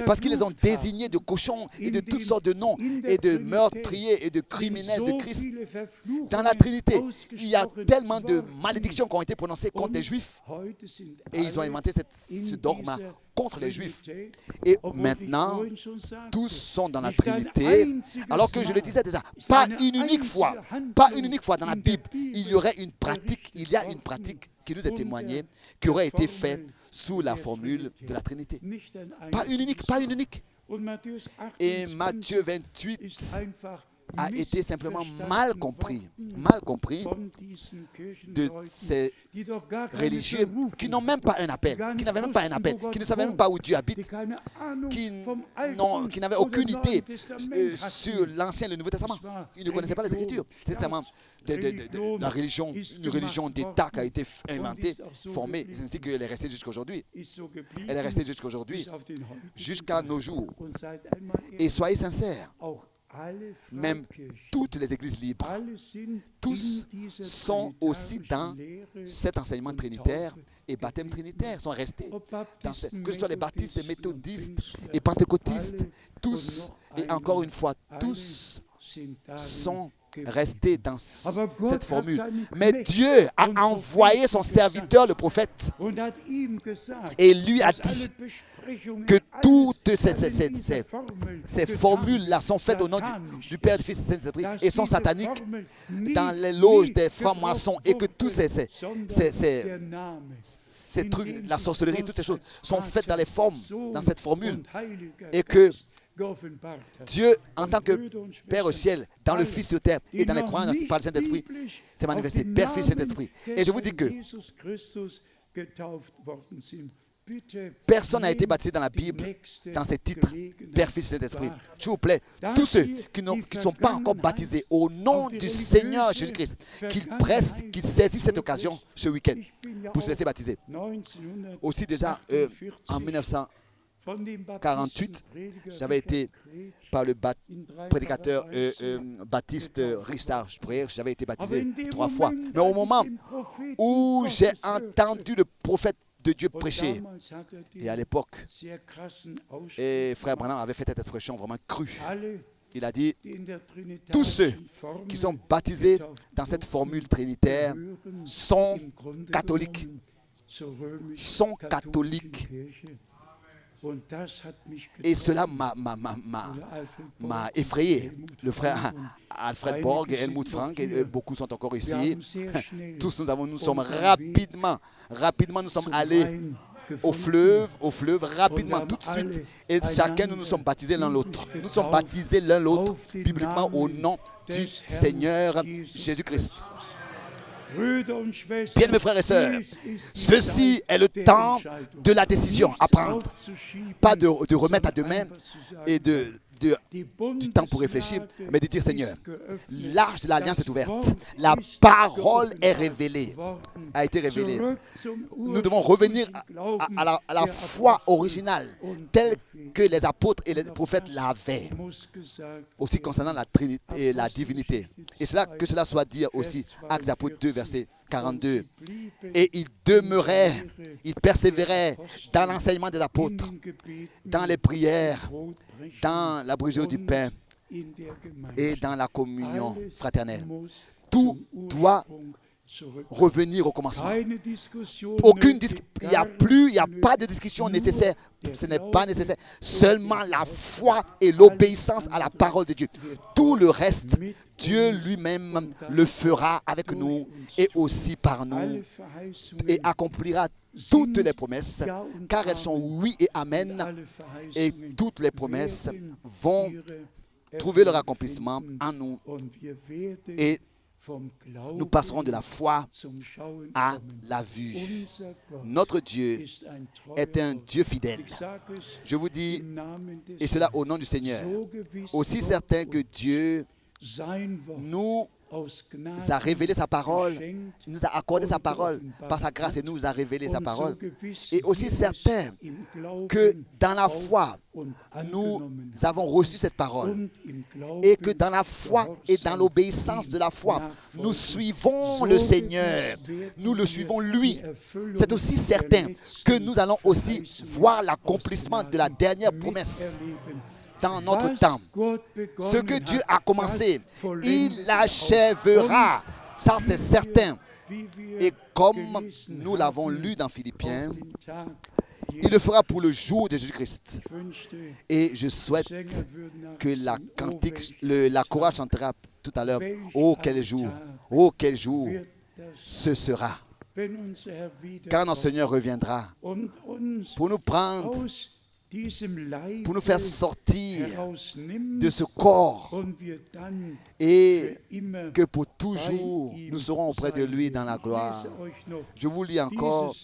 [SPEAKER 2] Parce qu'ils les ont désignés de cochons et de toutes sortes de noms et de meurtriers et de criminels de Christ. Dans la Trinité, il y a tellement de malédictions qui ont été prononcées contre les Juifs. Et ils ont inventé ce dogme contre les Juifs. Et maintenant, tous sont dans la Trinité. Alors que je le disais déjà, pas une unique fois dans la Bible, il y a une pratique qui nous est témoignée, qui aurait été faite sous la formule de la Trinité. Pas une unique. Et Matthieu 28 a été simplement mal compris de ces religieux qui n'ont même pas un appel, qui n'avaient même pas un appel, qui ne savaient même pas où Dieu habite, qui n'avaient aucune idée sur l'Ancien et le Nouveau Testament. Ils ne connaissaient pas les Écritures. C'est simplement une religion d'État qui a été inventée, formée, c'est ainsi qu'elle est restée jusqu'à aujourd'hui. Elle est restée jusqu'à aujourd'hui, jusqu'à nos jours. Et soyez sincères, même toutes les églises libres, tous sont aussi dans cet enseignement trinitaire et baptême trinitaire, sont restés. Que ce soit les baptistes, les méthodistes et pentecôtistes, tous, et encore une fois, tous sont restés dans cette formule. Mais Dieu a envoyé son serviteur, le prophète, et lui a dit que toutes ces formules-là sont faites au nom du Père, du Fils et du Saint-Esprit et sont sataniques dans les loges des francs-maçons et que tous ces trucs, la sorcellerie, toutes ces choses sont faites dans cette formule et que Dieu, en tant que Père au ciel, dans le Fils sur terre et dans les croyants par le Saint-Esprit, s'est manifesté, Père, Fils, Saint-Esprit. Et je vous dis que personne n'a été baptisé dans la Bible, dans ces titres, Père, Fils, Saint-Esprit. S'il vous plaît, tous ceux qui ne sont pas encore baptisés au nom du Seigneur Jésus-Christ, qu'ils saisissent cette occasion ce week-end pour se laisser baptiser. Aussi déjà, en 1948, j'avais été par le prédicateur baptiste Richard Spreer, j'avais été baptisé 3 fois. Mais au moment où j'ai entendu le prophète de Dieu prêcher, et à l'époque, frère Branham avait fait cette expression vraiment crue. Il a dit, tous ceux qui sont baptisés dans cette formule trinitaire sont catholiques. Et cela m'a effrayé. Le frère Alfred Borg, Helmut Frank, et beaucoup sont encore ici. Tous nous sommes rapidement nous sommes allés au fleuve, rapidement, tout de suite. Et chacun, nous sommes baptisés l'un l'autre. Nous sommes baptisés l'un l'autre, bibliquement, au nom du Seigneur Jésus-Christ. Bien, mes frères et sœurs, ceci est le temps de la décision à prendre. Pas de remettre à demain et du temps pour réfléchir, mais de dire Seigneur, l'arche de l'alliance est ouverte. La parole est révélée, a été révélée. Nous devons revenir à la foi originale, telle que les apôtres et les prophètes l'avaient, aussi concernant la Trinité et la divinité. Et que cela soit dit aussi, Actes des Apôtres 2, verset 42. Et ils demeuraient, ils persévéraient dans l'enseignement des apôtres, dans les prières, dans la brisure du pain et dans la communion fraternelle. Tout doit revenir au commencement. Il n'y a pas de discussion nécessaire. Ce n'est pas nécessaire. Seulement la foi et l'obéissance à la parole de Dieu. Tout le reste, Dieu lui-même le fera avec nous et aussi par nous et accomplira toutes les promesses, car elles sont oui et amen. Et toutes les promesses vont trouver leur accomplissement en nous. Et nous passerons de la foi à la vue. Notre Dieu est un Dieu fidèle. Je vous dis, et cela au nom du Seigneur, aussi certain que Dieu nous a révélé sa parole, nous a accordé sa parole par sa grâce et nous a révélé sa parole. Et aussi certain que dans la foi, nous avons reçu cette parole. Et que dans la foi et dans l'obéissance de la foi, nous suivons le Seigneur. Nous le suivons lui. C'est aussi certain que nous allons aussi voir l'accomplissement de la dernière promesse. Dans notre temps, ce que Dieu a commencé, il l'achèvera. Ça, c'est certain. Et comme nous l'avons lu dans Philippiens, il le fera pour le jour de Jésus-Christ. Et je souhaite que la chorale chantera tout à l'heure. Oh, quel jour ce sera. Quand notre Seigneur reviendra pour nous prendre, pour nous faire sortir de ce corps et que pour toujours nous serons auprès de lui dans la gloire. Je vous lis encore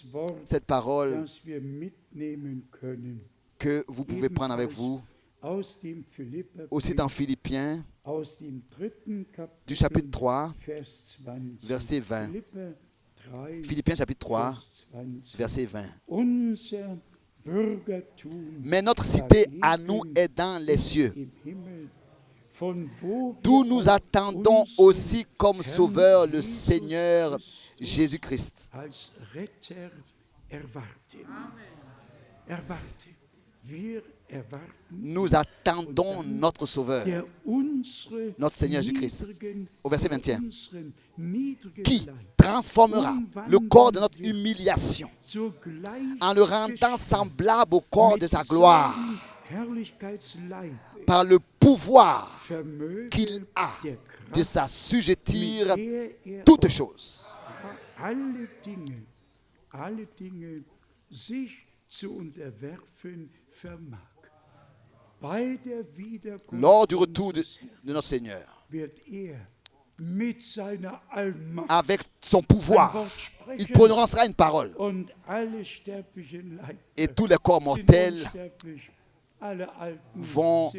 [SPEAKER 2] cette parole que vous pouvez prendre avec vous aussi dans Philippiens du chapitre 3 verset 20. Philippiens chapitre 3 verset 20. Mais notre cité à nous est dans les cieux, d'où nous attendons aussi comme sauveur le Seigneur Jésus-Christ. Nous attendons notre Sauveur, notre Seigneur Jésus-Christ. Au verset 21. Qui transformera le corps de notre humiliation en le rendant semblable au corps de sa gloire par le pouvoir qu'il a de s'assujettir toutes choses. Lors du retour de notre Seigneur, avec son pouvoir, il prononcera une parole. Et tous les corps mortels vont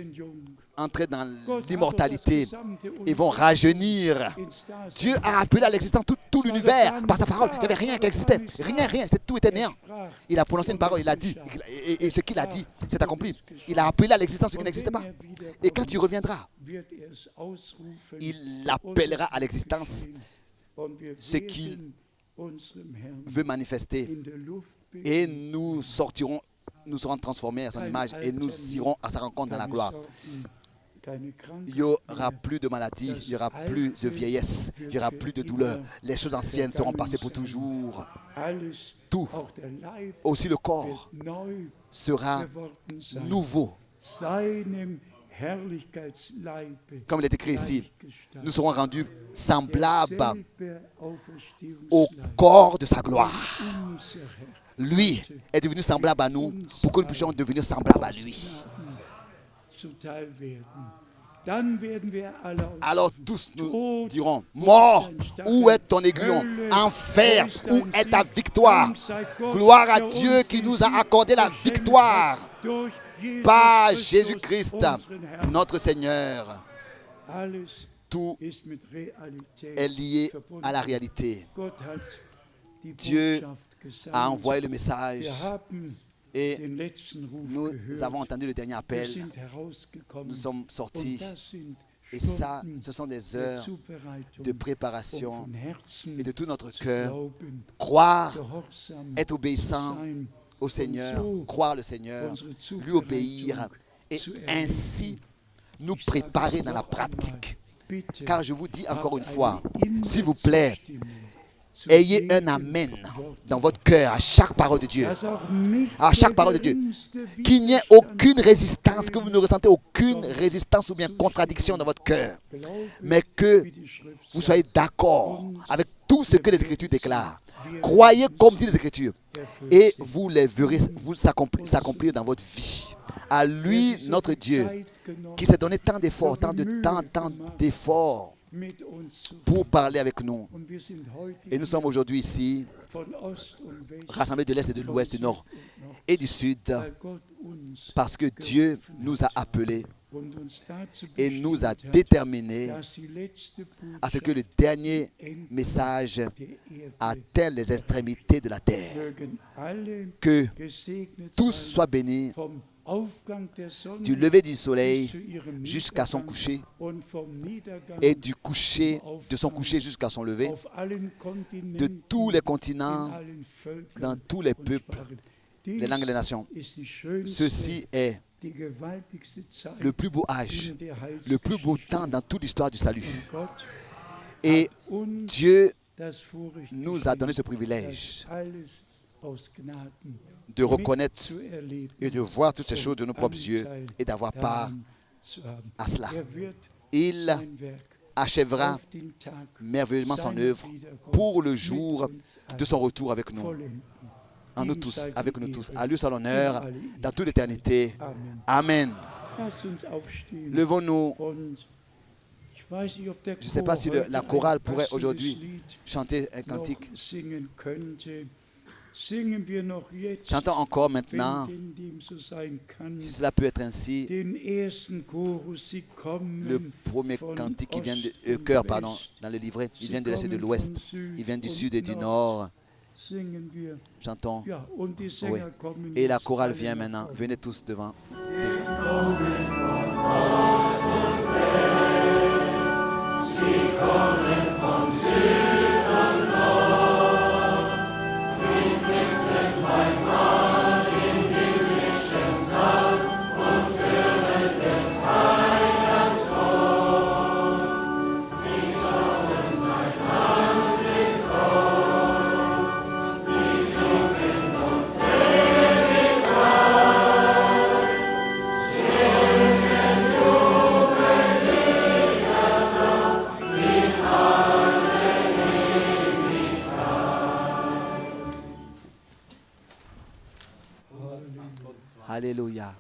[SPEAKER 2] entrer dans l'immortalité et vont rajeunir. Dieu a appelé à l'existence tout l'univers par sa parole. Il n'y avait rien qui existait. Rien. Tout était néant. Il a prononcé une parole, il a dit. Et ce qu'il a dit, c'est accompli. Il a appelé à l'existence ce qui n'existait pas. Et quand il reviendra, il appellera à l'existence ce qu'il veut manifester. Et nous sortirons, nous serons transformés à son image et nous irons à sa rencontre dans la gloire. Il n'y aura plus de maladie, il n'y aura plus de vieillesse, il n'y aura plus de douleur. Les choses anciennes seront passées pour toujours. Tout, aussi le corps, sera nouveau. Comme il est écrit ici, nous serons rendus semblables au corps de sa gloire. Lui est devenu semblable à nous pour que nous puissions devenir semblables à lui. Alors tous nous dirons, mort, où est ton aiguillon? Enfer, où est ta victoire? Gloire à Dieu qui nous a accordé la victoire par Jésus-Christ, notre Seigneur. Tout est lié à la réalité. Dieu a envoyé le message et nous avons entendu le dernier appel. Nous sommes sortis et ça, ce sont des heures de préparation et de tout notre cœur. Croire, être obéissant au Seigneur, croire le Seigneur, lui obéir et ainsi nous préparer dans la pratique. Car je vous dis encore une fois, s'il vous plaît, ayez un amen dans votre cœur à chaque parole de Dieu. À chaque parole de Dieu. Qu'il n'y ait aucune résistance, que vous ne ressentez aucune résistance ou bien contradiction dans votre cœur. Mais que vous soyez d'accord avec tout ce que les Écritures déclarent. Croyez comme dit les Écritures. Et vous les verrez vous s'accomplir dans votre vie. À lui, notre Dieu, qui s'est donné tant d'efforts, tant d'efforts pour parler avec nous. Et nous sommes aujourd'hui ici, rassemblés de l'Est et de l'Ouest, du Nord et du Sud, parce que Dieu nous a appelés et nous a déterminés à ce que le dernier message atteigne les extrémités de la terre. Que tous soient bénis du lever du soleil jusqu'à son coucher et du coucher de son coucher jusqu'à son lever, de tous les continents, dans tous les peuples, les langues et les nations. Ceci est le plus beau âge, le plus beau temps dans toute l'histoire du salut. Et Dieu nous a donné ce privilège de reconnaître et de voir toutes ces choses de nos propres yeux et d'avoir part à cela. Il achèvera merveilleusement son œuvre pour le jour de son retour avec nous. En nous tous, avec nous tous. À lui soit l'honneur dans toute l'éternité. Amen. Levons-nous. Je ne sais pas si la chorale pourrait aujourd'hui chanter un cantique. Chantons encore maintenant, si cela peut être ainsi, le premier cantique qui vient de chœur, pardon, dans le livret, il vient de l'Est et de l'Ouest, il vient du Sud et du Nord. Chantons. Oui. Et la chorale vient maintenant. Venez tous devant. Alléluia.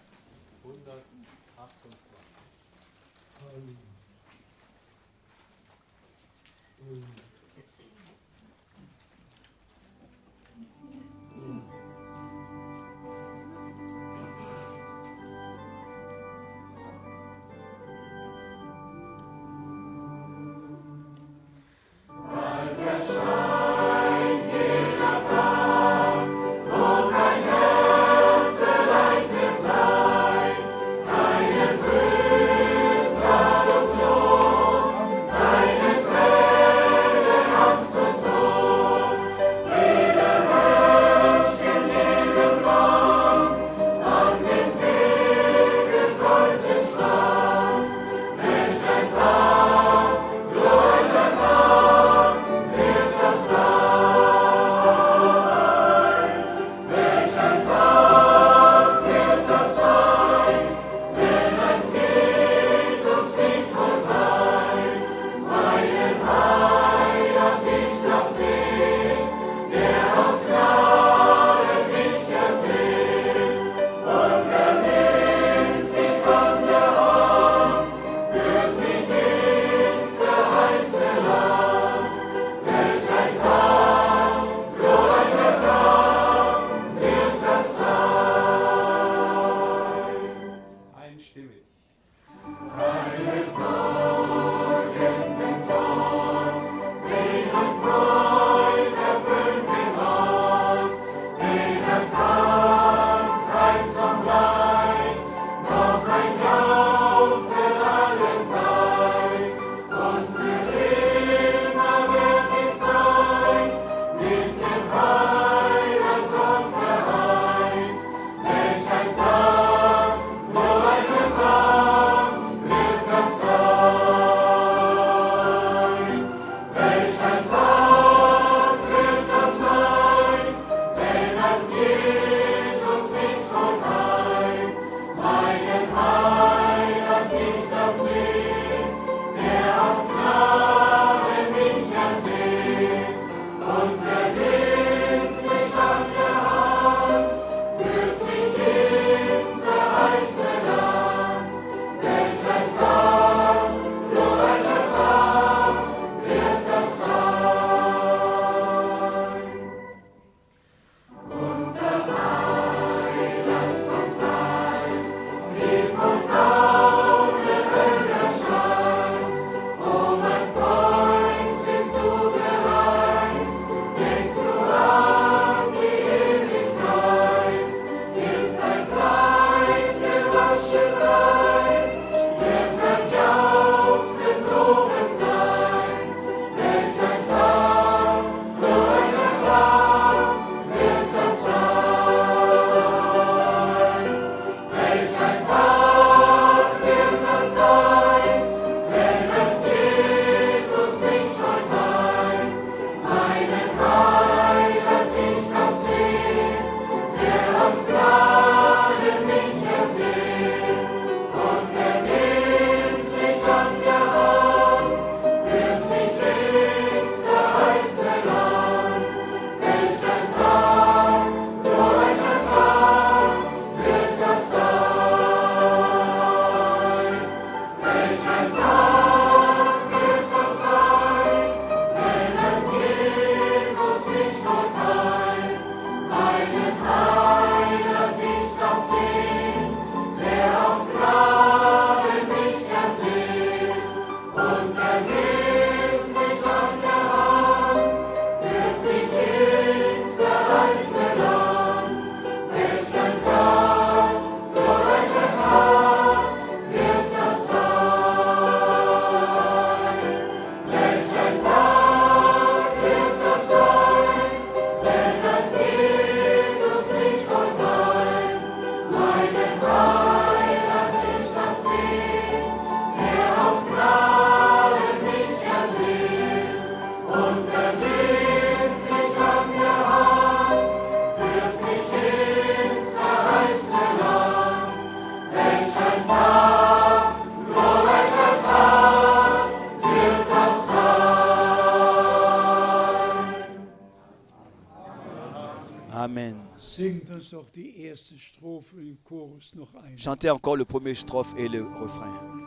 [SPEAKER 2] Amen.
[SPEAKER 3] Singt uns doch die erste Strophe im Chorus noch ein.
[SPEAKER 2] Chantez encore le premier strophe et le refrain.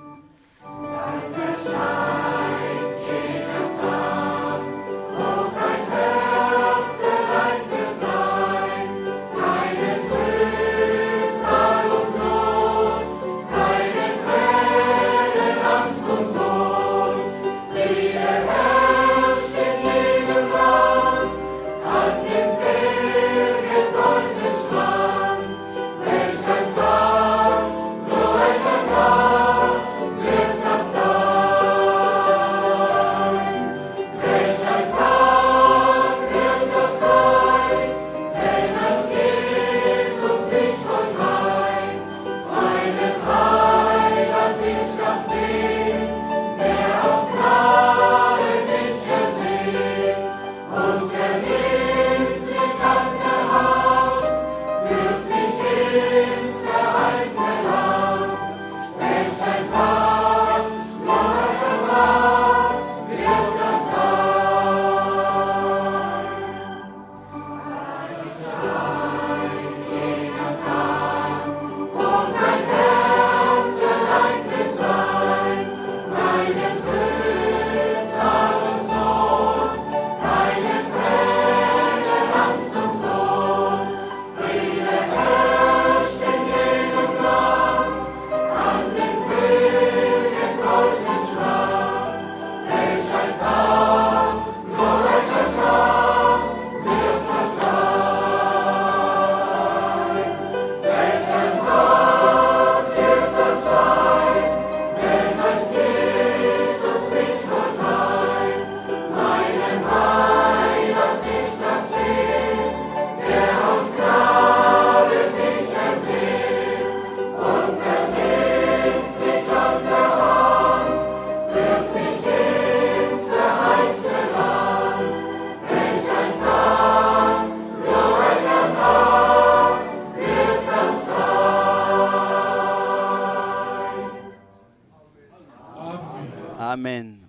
[SPEAKER 2] Amen.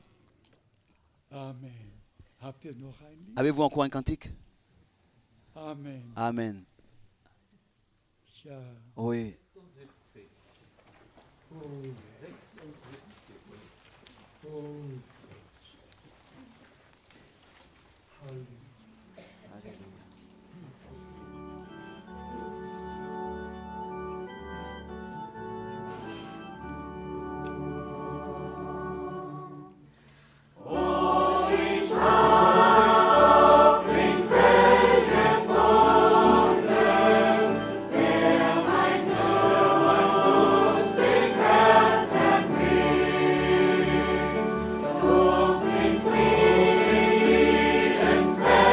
[SPEAKER 3] Amen. Habt ihr noch ein Lied?
[SPEAKER 2] Avez-vous encore un cantique?
[SPEAKER 3] Amen.
[SPEAKER 2] Amen.
[SPEAKER 3] Ja.
[SPEAKER 2] Oui.
[SPEAKER 3] Oh. Oh. Halleluja.
[SPEAKER 2] Alléluia.
[SPEAKER 4] Friedensfeld.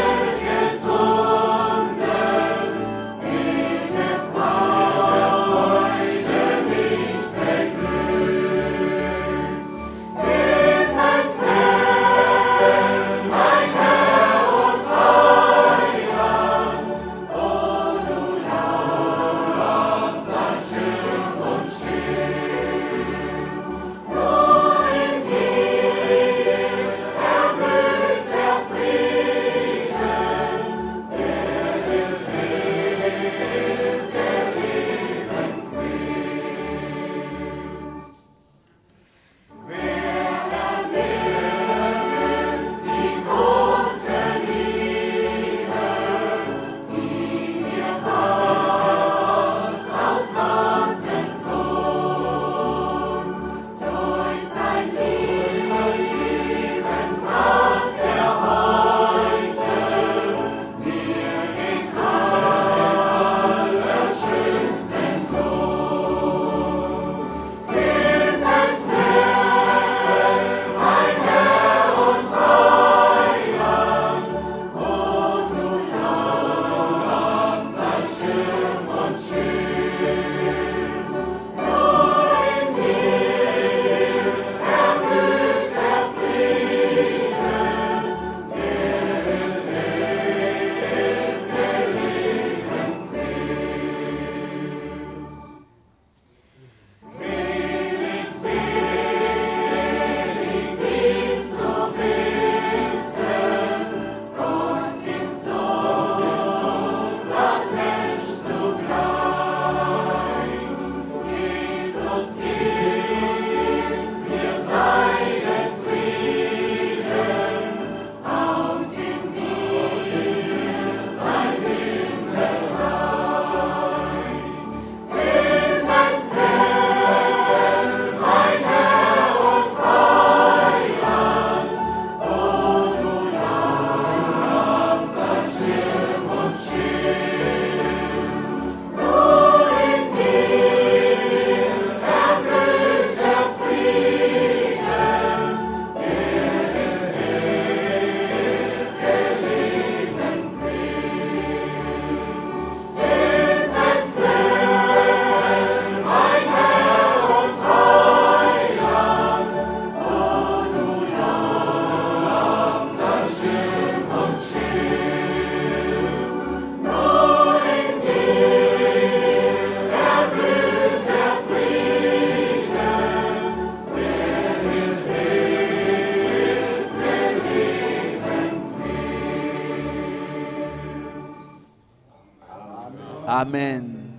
[SPEAKER 2] Amen.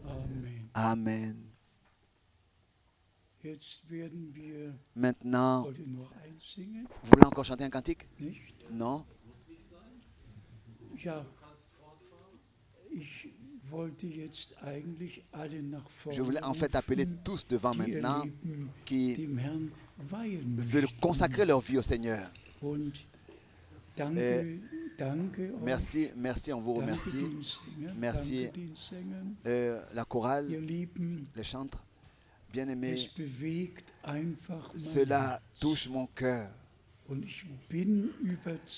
[SPEAKER 3] Amen.
[SPEAKER 2] Amen.
[SPEAKER 3] Jetzt werden wir
[SPEAKER 2] Maintenant,
[SPEAKER 3] heute noch einsingen,
[SPEAKER 2] vous voulez encore chanter un cantique?
[SPEAKER 3] nicht?
[SPEAKER 2] Non?
[SPEAKER 3] Ja, ich wollte jetzt eigentlich alle nach vorne
[SPEAKER 2] Je voulais en fait appeler
[SPEAKER 3] rufen,
[SPEAKER 2] tous devant
[SPEAKER 3] die
[SPEAKER 2] maintenant,
[SPEAKER 3] ihr Leben
[SPEAKER 2] qui
[SPEAKER 3] dem Herrn weihen
[SPEAKER 2] veulent
[SPEAKER 3] möchten.
[SPEAKER 2] consacrer leur vie au Seigneur.
[SPEAKER 3] Und danke, danke euch,
[SPEAKER 2] Merci, merci, on vous
[SPEAKER 3] danke
[SPEAKER 2] remercie.
[SPEAKER 3] den Sängern,
[SPEAKER 2] Merci.
[SPEAKER 3] danke den Sängern,
[SPEAKER 2] La
[SPEAKER 3] ihr
[SPEAKER 2] chorale,
[SPEAKER 3] Lieben,
[SPEAKER 2] les chantres, bien aimés,
[SPEAKER 3] es bewegt einfach mein
[SPEAKER 2] cela
[SPEAKER 3] Herz.
[SPEAKER 2] touche mon cœur.
[SPEAKER 3] Und ich bin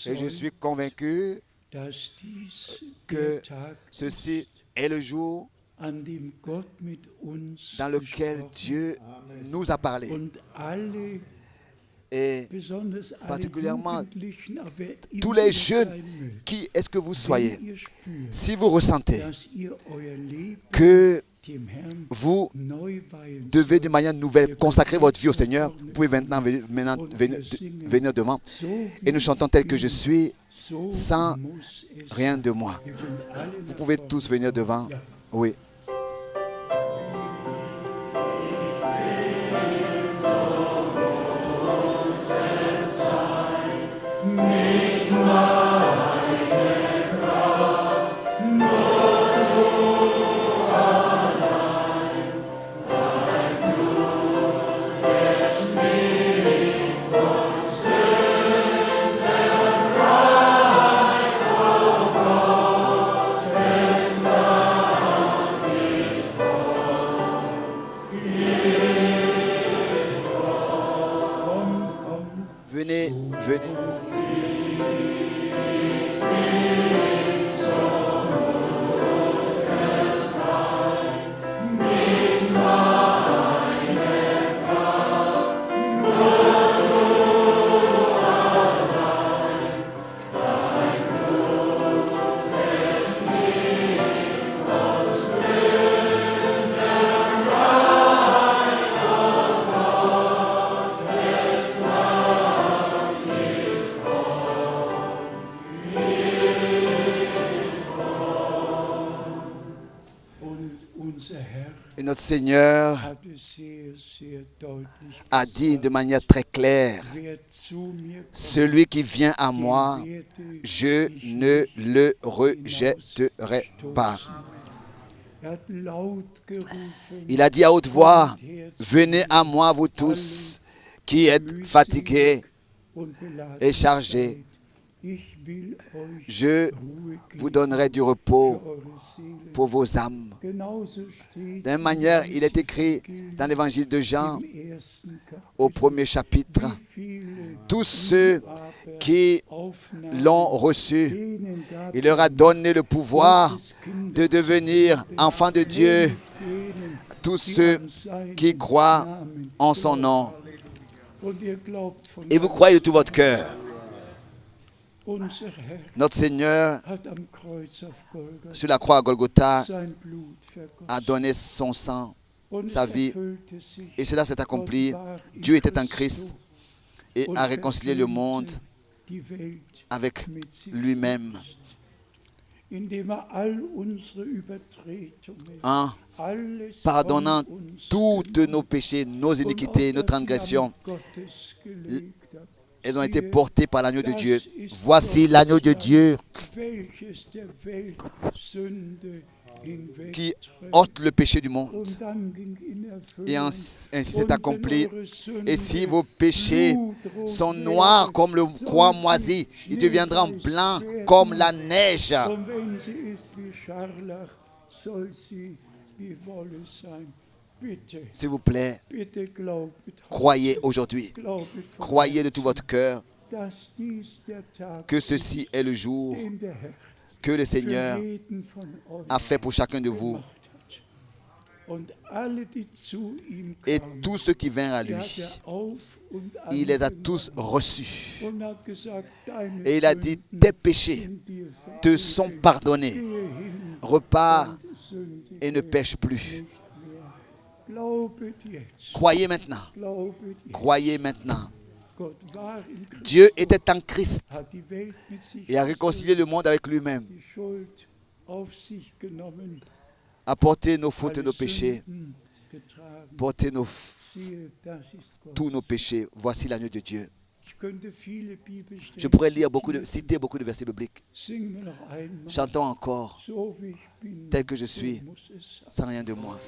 [SPEAKER 2] Et je suis
[SPEAKER 3] überzeugt,
[SPEAKER 2] convaincu
[SPEAKER 3] dass dies
[SPEAKER 2] que
[SPEAKER 3] der Tag
[SPEAKER 2] ceci
[SPEAKER 3] ist,
[SPEAKER 2] est le jour
[SPEAKER 3] an dem Gott mit uns
[SPEAKER 2] dans lequel
[SPEAKER 3] gesprochen
[SPEAKER 2] Dieu nous a parlé.
[SPEAKER 3] und alle,
[SPEAKER 2] Et
[SPEAKER 3] besonders alle
[SPEAKER 2] particulièrement
[SPEAKER 3] Jugendlichen, aber wer
[SPEAKER 2] tous
[SPEAKER 3] immer
[SPEAKER 2] les
[SPEAKER 3] ihr
[SPEAKER 2] jeunes,
[SPEAKER 3] sein mögt,
[SPEAKER 2] qui est-ce que vous
[SPEAKER 3] wenn
[SPEAKER 2] soyez,
[SPEAKER 3] ihr spürt,
[SPEAKER 2] si vous ressentez
[SPEAKER 3] dass ihr euer Leben
[SPEAKER 2] que
[SPEAKER 3] dem Herrn
[SPEAKER 2] vous
[SPEAKER 3] neu weihen
[SPEAKER 2] devez
[SPEAKER 3] sollt,
[SPEAKER 2] d'une manière nouvelle consacrer votre vie au Seigneur, vous pouvez maintenant venir devant
[SPEAKER 3] so
[SPEAKER 2] et nous chantons tel que je suis,
[SPEAKER 3] so
[SPEAKER 2] sans
[SPEAKER 3] muss es
[SPEAKER 2] rien
[SPEAKER 3] sein.
[SPEAKER 2] de moi.
[SPEAKER 3] Wir können alle
[SPEAKER 2] Vous
[SPEAKER 3] nach
[SPEAKER 2] pouvez
[SPEAKER 3] vorne
[SPEAKER 2] tous venir
[SPEAKER 3] kommen.
[SPEAKER 2] devant.
[SPEAKER 3] Ja.
[SPEAKER 2] Oui. Venez, venez.
[SPEAKER 3] Und unser Herr
[SPEAKER 2] Et notre Seigneur
[SPEAKER 3] hat es sehr, sehr deutlich
[SPEAKER 2] a dit
[SPEAKER 3] gesagt,
[SPEAKER 2] de manière très claire,
[SPEAKER 3] wer zu mir kommt,
[SPEAKER 2] celui qui vient à moi,
[SPEAKER 3] den werde
[SPEAKER 2] je
[SPEAKER 3] ich
[SPEAKER 2] ne
[SPEAKER 3] nicht
[SPEAKER 2] le rejetterai pas.
[SPEAKER 3] Er hat laut gerufen,
[SPEAKER 2] Il a dit à haute voix, venez à moi vous tous qui êtes fatigués
[SPEAKER 3] und beladen
[SPEAKER 2] et chargés.
[SPEAKER 3] seid. Ich will euch
[SPEAKER 2] Je
[SPEAKER 3] Ruhe
[SPEAKER 2] vous
[SPEAKER 3] geben
[SPEAKER 2] donnerai du
[SPEAKER 3] für
[SPEAKER 2] repos
[SPEAKER 3] eure Seele.
[SPEAKER 2] pour vos âmes.
[SPEAKER 3] Genauso steht
[SPEAKER 2] De la même manière, il est écrit dans l'évangile de Jean,
[SPEAKER 3] im ersten
[SPEAKER 2] au
[SPEAKER 3] Kapitel,
[SPEAKER 2] premier chapitre,
[SPEAKER 3] viele
[SPEAKER 2] tous ceux
[SPEAKER 3] aber
[SPEAKER 2] qui
[SPEAKER 3] aufnahmen,
[SPEAKER 2] l'ont reçu,
[SPEAKER 3] denen gab
[SPEAKER 2] il leur a donné le pouvoir de devenir enfants de Dieu,
[SPEAKER 3] denen,
[SPEAKER 2] tous
[SPEAKER 3] die
[SPEAKER 2] ceux
[SPEAKER 3] an seinen
[SPEAKER 2] qui croient
[SPEAKER 3] Namen
[SPEAKER 2] en son nom.
[SPEAKER 3] Und ihr glaubt von
[SPEAKER 2] Et vous croyez de tout votre cœur.
[SPEAKER 3] unser Herr
[SPEAKER 2] Notre Seigneur,
[SPEAKER 3] hat am Kreuz auf Golgatha
[SPEAKER 2] sur la croix à Golgotha,
[SPEAKER 3] sein Blut vergossen.
[SPEAKER 2] a donné son sang,
[SPEAKER 3] Und
[SPEAKER 2] sa
[SPEAKER 3] es
[SPEAKER 2] vie,
[SPEAKER 3] erfüllte sich.
[SPEAKER 2] et cela s'est accompli.
[SPEAKER 3] Gott war in
[SPEAKER 2] Dieu était en
[SPEAKER 3] Christus
[SPEAKER 2] Christ et
[SPEAKER 3] und
[SPEAKER 2] a réconcilié le monde
[SPEAKER 3] versöhnte die Welt
[SPEAKER 2] avec
[SPEAKER 3] mit sich
[SPEAKER 2] lui-même,
[SPEAKER 3] indem all unsere Übertretungen,
[SPEAKER 2] en
[SPEAKER 3] alles
[SPEAKER 2] pardonnant
[SPEAKER 3] von uns
[SPEAKER 2] toutes nos péchés, nos iniquités, nos transgressions.
[SPEAKER 3] Gottes gelegt hat.
[SPEAKER 2] Elles ont été portées par l'agneau de Dieu. Voici l'agneau de Dieu
[SPEAKER 3] Welches der Welt Sünde
[SPEAKER 2] qui ôte le péché du monde.
[SPEAKER 3] Und dann ging in Erfüllung,
[SPEAKER 2] Et ainsi c'est
[SPEAKER 3] und
[SPEAKER 2] accompli.
[SPEAKER 3] wenn eure Sünden
[SPEAKER 2] Et si vos péchés
[SPEAKER 3] blutrot
[SPEAKER 2] sont
[SPEAKER 3] wären,
[SPEAKER 2] noirs comme le
[SPEAKER 3] so
[SPEAKER 2] croix
[SPEAKER 3] sie
[SPEAKER 2] moisi, ils deviendront
[SPEAKER 3] schneeweiß
[SPEAKER 2] blancs
[SPEAKER 3] werden.
[SPEAKER 2] comme la neige.
[SPEAKER 3] Und wenn sie ist wie Scharlach, soll sie wie Wolle sein. Bitte,
[SPEAKER 2] S'il vous plaît,
[SPEAKER 3] bitte glaubet,
[SPEAKER 2] croyez aujourd'hui.
[SPEAKER 3] glaubet von
[SPEAKER 2] Croyez de tout votre cœur
[SPEAKER 3] dass dies der Tag
[SPEAKER 2] que ceci est le jour
[SPEAKER 3] den der Herr
[SPEAKER 2] que le
[SPEAKER 3] für
[SPEAKER 2] Seigneur
[SPEAKER 3] jeden von euch
[SPEAKER 2] a fait pour chacun de vous.
[SPEAKER 3] gemacht hat. Und alle, die zu ihm
[SPEAKER 2] Et
[SPEAKER 3] kamen,
[SPEAKER 2] tous ceux qui vinrent à
[SPEAKER 3] die
[SPEAKER 2] lui,
[SPEAKER 3] hat auf und
[SPEAKER 2] il les a
[SPEAKER 3] angenommen
[SPEAKER 2] tous reçus.
[SPEAKER 3] und hat gesagt, deine
[SPEAKER 2] Et il a dit,
[SPEAKER 3] Sünden
[SPEAKER 2] tes péchés
[SPEAKER 3] sind dir
[SPEAKER 2] te sont
[SPEAKER 3] vergeben.
[SPEAKER 2] pardonnés.
[SPEAKER 3] Gehe hin
[SPEAKER 2] Repars
[SPEAKER 3] und sündige
[SPEAKER 2] et ne pêche plus.
[SPEAKER 3] nicht mehr. Glaubet jetzt,
[SPEAKER 2] Croyez maintenant.
[SPEAKER 3] glaubet jetzt.
[SPEAKER 2] Croyez maintenant.
[SPEAKER 3] Gott war in Christus,
[SPEAKER 2] Dieu était en Christ
[SPEAKER 3] hat die Welt mit sich
[SPEAKER 2] et a réconcilié le monde avec lui-même.
[SPEAKER 3] die Schuld
[SPEAKER 2] a porté nos fautes et nos péchés, porté tous nos péchés. Voici l'agneau de Dieu. Je pourrais citer beaucoup de versets bibliques. Chantons encore, tel que je suis, sans rien de moi.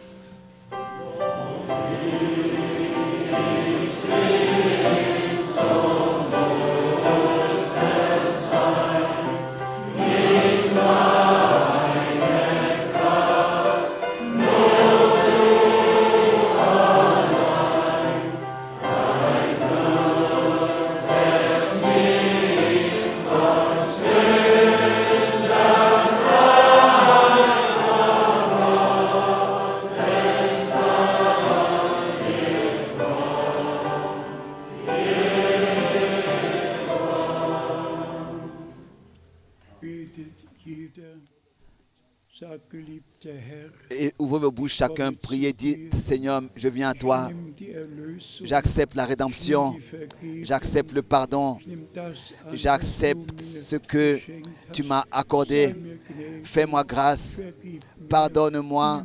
[SPEAKER 2] Et ouvrez vos bouches, chacun, priez, dites, Seigneur, je viens à toi. J'accepte la rédemption, j'accepte le pardon, j'accepte ce que tu m'as accordé. Fais-moi grâce, pardonne-moi,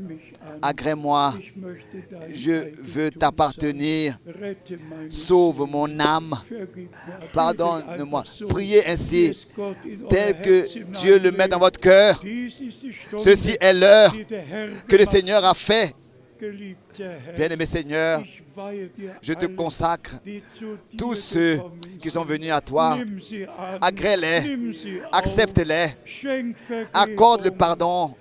[SPEAKER 2] agrée-moi. Je veux t'appartenir. Sauve mon âme. Pardonne-moi. Priez ainsi, tel que Dieu le met dans votre cœur. Ceci est l'heure que le Seigneur a fait. Bien-aimé Seigneur, je te consacre tous ceux qui sont venus à toi. Agrée-les, accepte-les, accorde le pardon,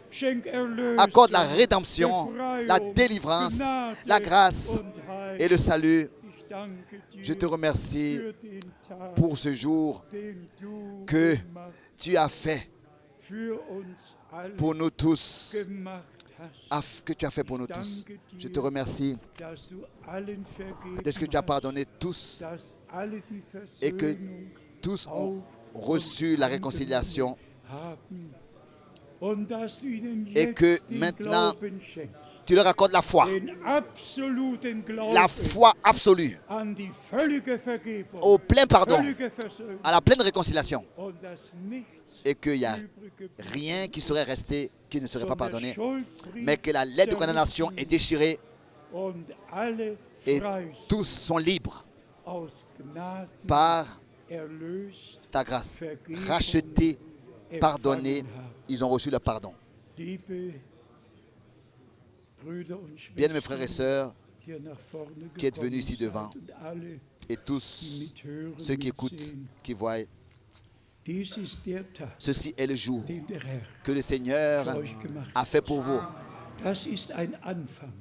[SPEAKER 2] accorde la rédemption, la délivrance, la grâce et le salut. Je te remercie pour ce jour que tu as fait pour nous tous, que tu as fait pour nous tous. Je te remercie de ce que tu as pardonné tous et que tous ont reçu la réconciliation et que maintenant tu leur accordes la foi absolue au plein pardon, à la pleine réconciliation, et qu'il n'y a rien qui serait resté qui ne serait pas pardonné, mais que la lettre de condamnation est déchirée et tous sont libres par ta grâce, rachetés, pardonnés, ils ont reçu le pardon. Bien mes frères et sœurs qui êtes venus ici devant, et tous ceux qui écoutent, qui voient, ceci est le jour que le Seigneur a fait pour vous.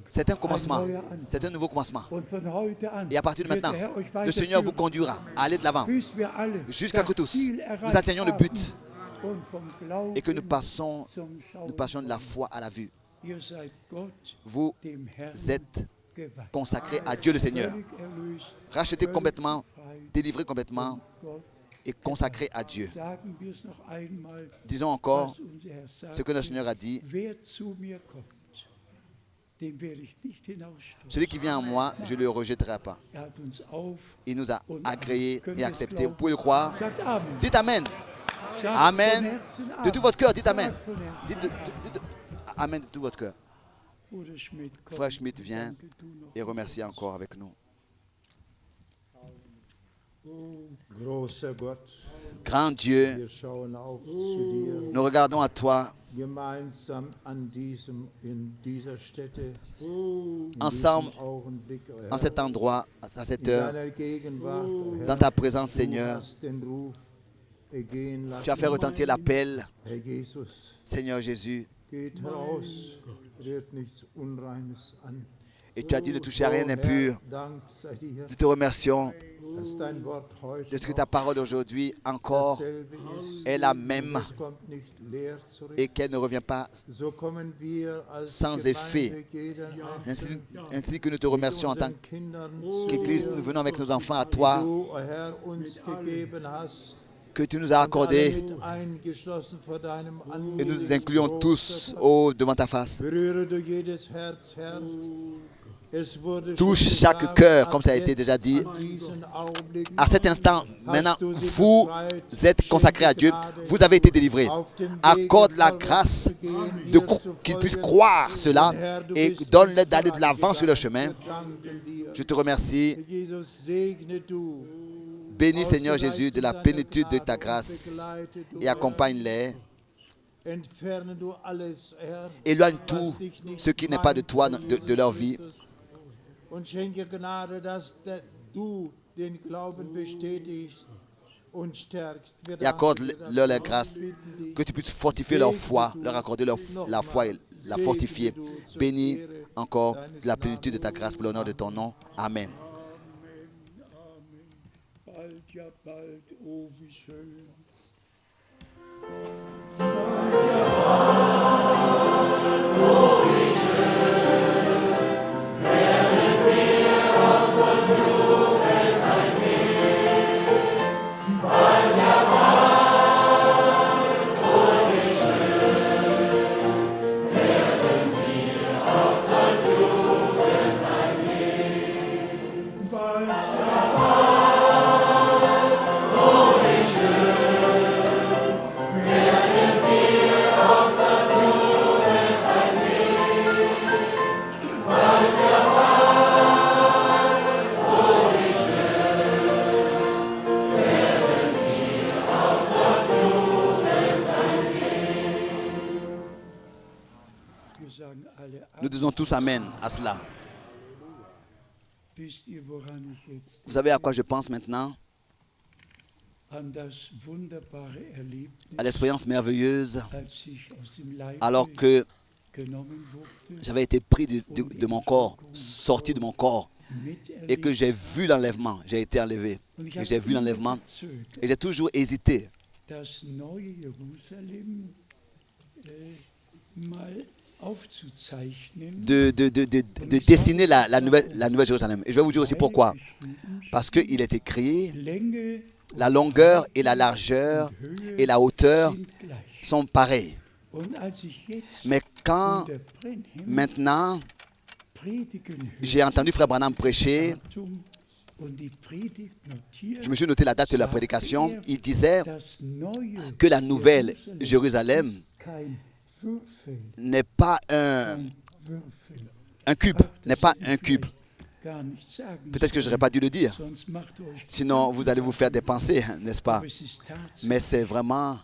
[SPEAKER 2] C'est un commencement, c'est un nouveau commencement. Et à partir de maintenant, le Seigneur vous conduira à aller de l'avant jusqu'à que tous nous atteignions le but et que nous passions de la foi à la vue. Vous êtes consacrés à Dieu le Seigneur, rachetés complètement, délivrés complètement et consacrés à Dieu. Disons encore ce que notre Seigneur a dit: celui qui vient à moi, je ne le rejetterai pas. Il nous a agréés et acceptés. Vous pouvez le croire? Dites Amen. Amen. De tout votre cœur, dites Amen. Dites Amen de tout votre cœur. Frère Schmidt vient et remercie encore avec nous. Grand Dieu, nous regardons à toi ensemble en cet endroit, à cette heure, dans ta présence, Seigneur. Tu as fait retentir l'appel, Seigneur Jésus. Et tu as dit: ne touchez à rien d'impur. Nous te remercions de ce que ta parole d'aujourd'hui encore est la même et qu'elle ne revient pas sans effet. Ainsi que nous te remercions en tant qu'Église, nous venons avec nos enfants à toi, que tu nous as accordé, et nous nous incluons tous devant ta face. touche chaque cœur, comme ça a été déjà dit. À cet instant, maintenant, vous êtes consacrés à Dieu, vous avez été délivrés. Accorde la grâce qu'ils puissent croire cela et donne-leur d'aller de l'avant sur le chemin. Je te remercie. Bénis, Seigneur Jésus, de la plénitude de ta grâce et accompagne-les. Éloigne tout ce qui n'est pas de toi de leur vie. Et accorde-leur la grâce, que tu puisses fortifier leur foi, leur accorder la foi et la fortifier. Bénis encore la plénitude de ta grâce pour l'honneur de ton nom. Amen. Nous disons tous Amen à cela. Vous savez à quoi je pense maintenant? À l'expérience merveilleuse, alors que j'avais été pris de mon corps, sorti de mon corps, et que j'ai vu l'enlèvement, j'ai été enlevé, et j'ai vu l'enlèvement, et j'ai toujours hésité de dessiner la nouvelle Jérusalem. Et je vais vous dire aussi pourquoi. Parce qu'il est écrit, la longueur et la largeur et la hauteur sont pareilles. Mais quand maintenant j'ai entendu Frère Branham prêcher, je me suis noté la date de la prédication, il disait que la nouvelle Jérusalem n'est pas un cube, n'est pas un cube. Peut-être que je n'aurais pas dû le dire, sinon vous allez vous faire des pensées, n'est-ce pas? Mais c'est vraiment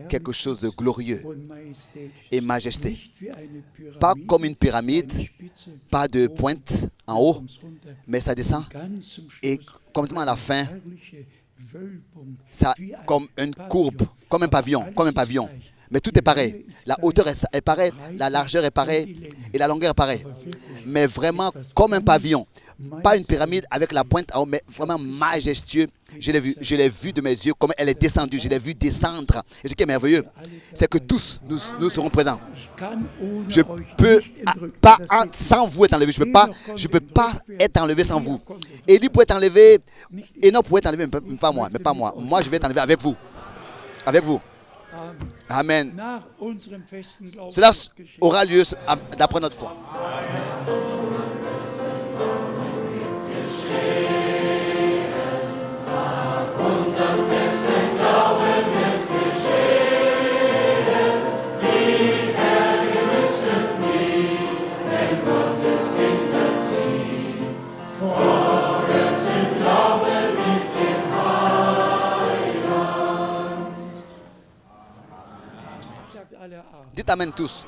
[SPEAKER 2] quelque chose de glorieux et majesté. Pas comme une pyramide, pas de pointe en haut, mais ça descend et complètement à la fin, ça comme une courbe, comme un pavillon. Mais tout est pareil. La hauteur est pareille, la largeur est pareille et la longueur est pareille. Mais vraiment comme un pavillon. Pas une pyramide avec la pointe en haut, mais vraiment majestueux. Je l'ai vu de mes yeux, comment elle est descendue. Je l'ai vu descendre. Et ce qui est merveilleux, c'est que tous, nous serons présents. Je ne peux pas, sans vous être enlevé. Je ne peux pas être enlevé sans vous. Élie peut être enlevé, Enoch peut être enlevé, mais pas moi. Moi, je vais être enlevé avec vous. Avec vous. Amen. Cela aura lieu d'après notre foi. Dites Amen tous.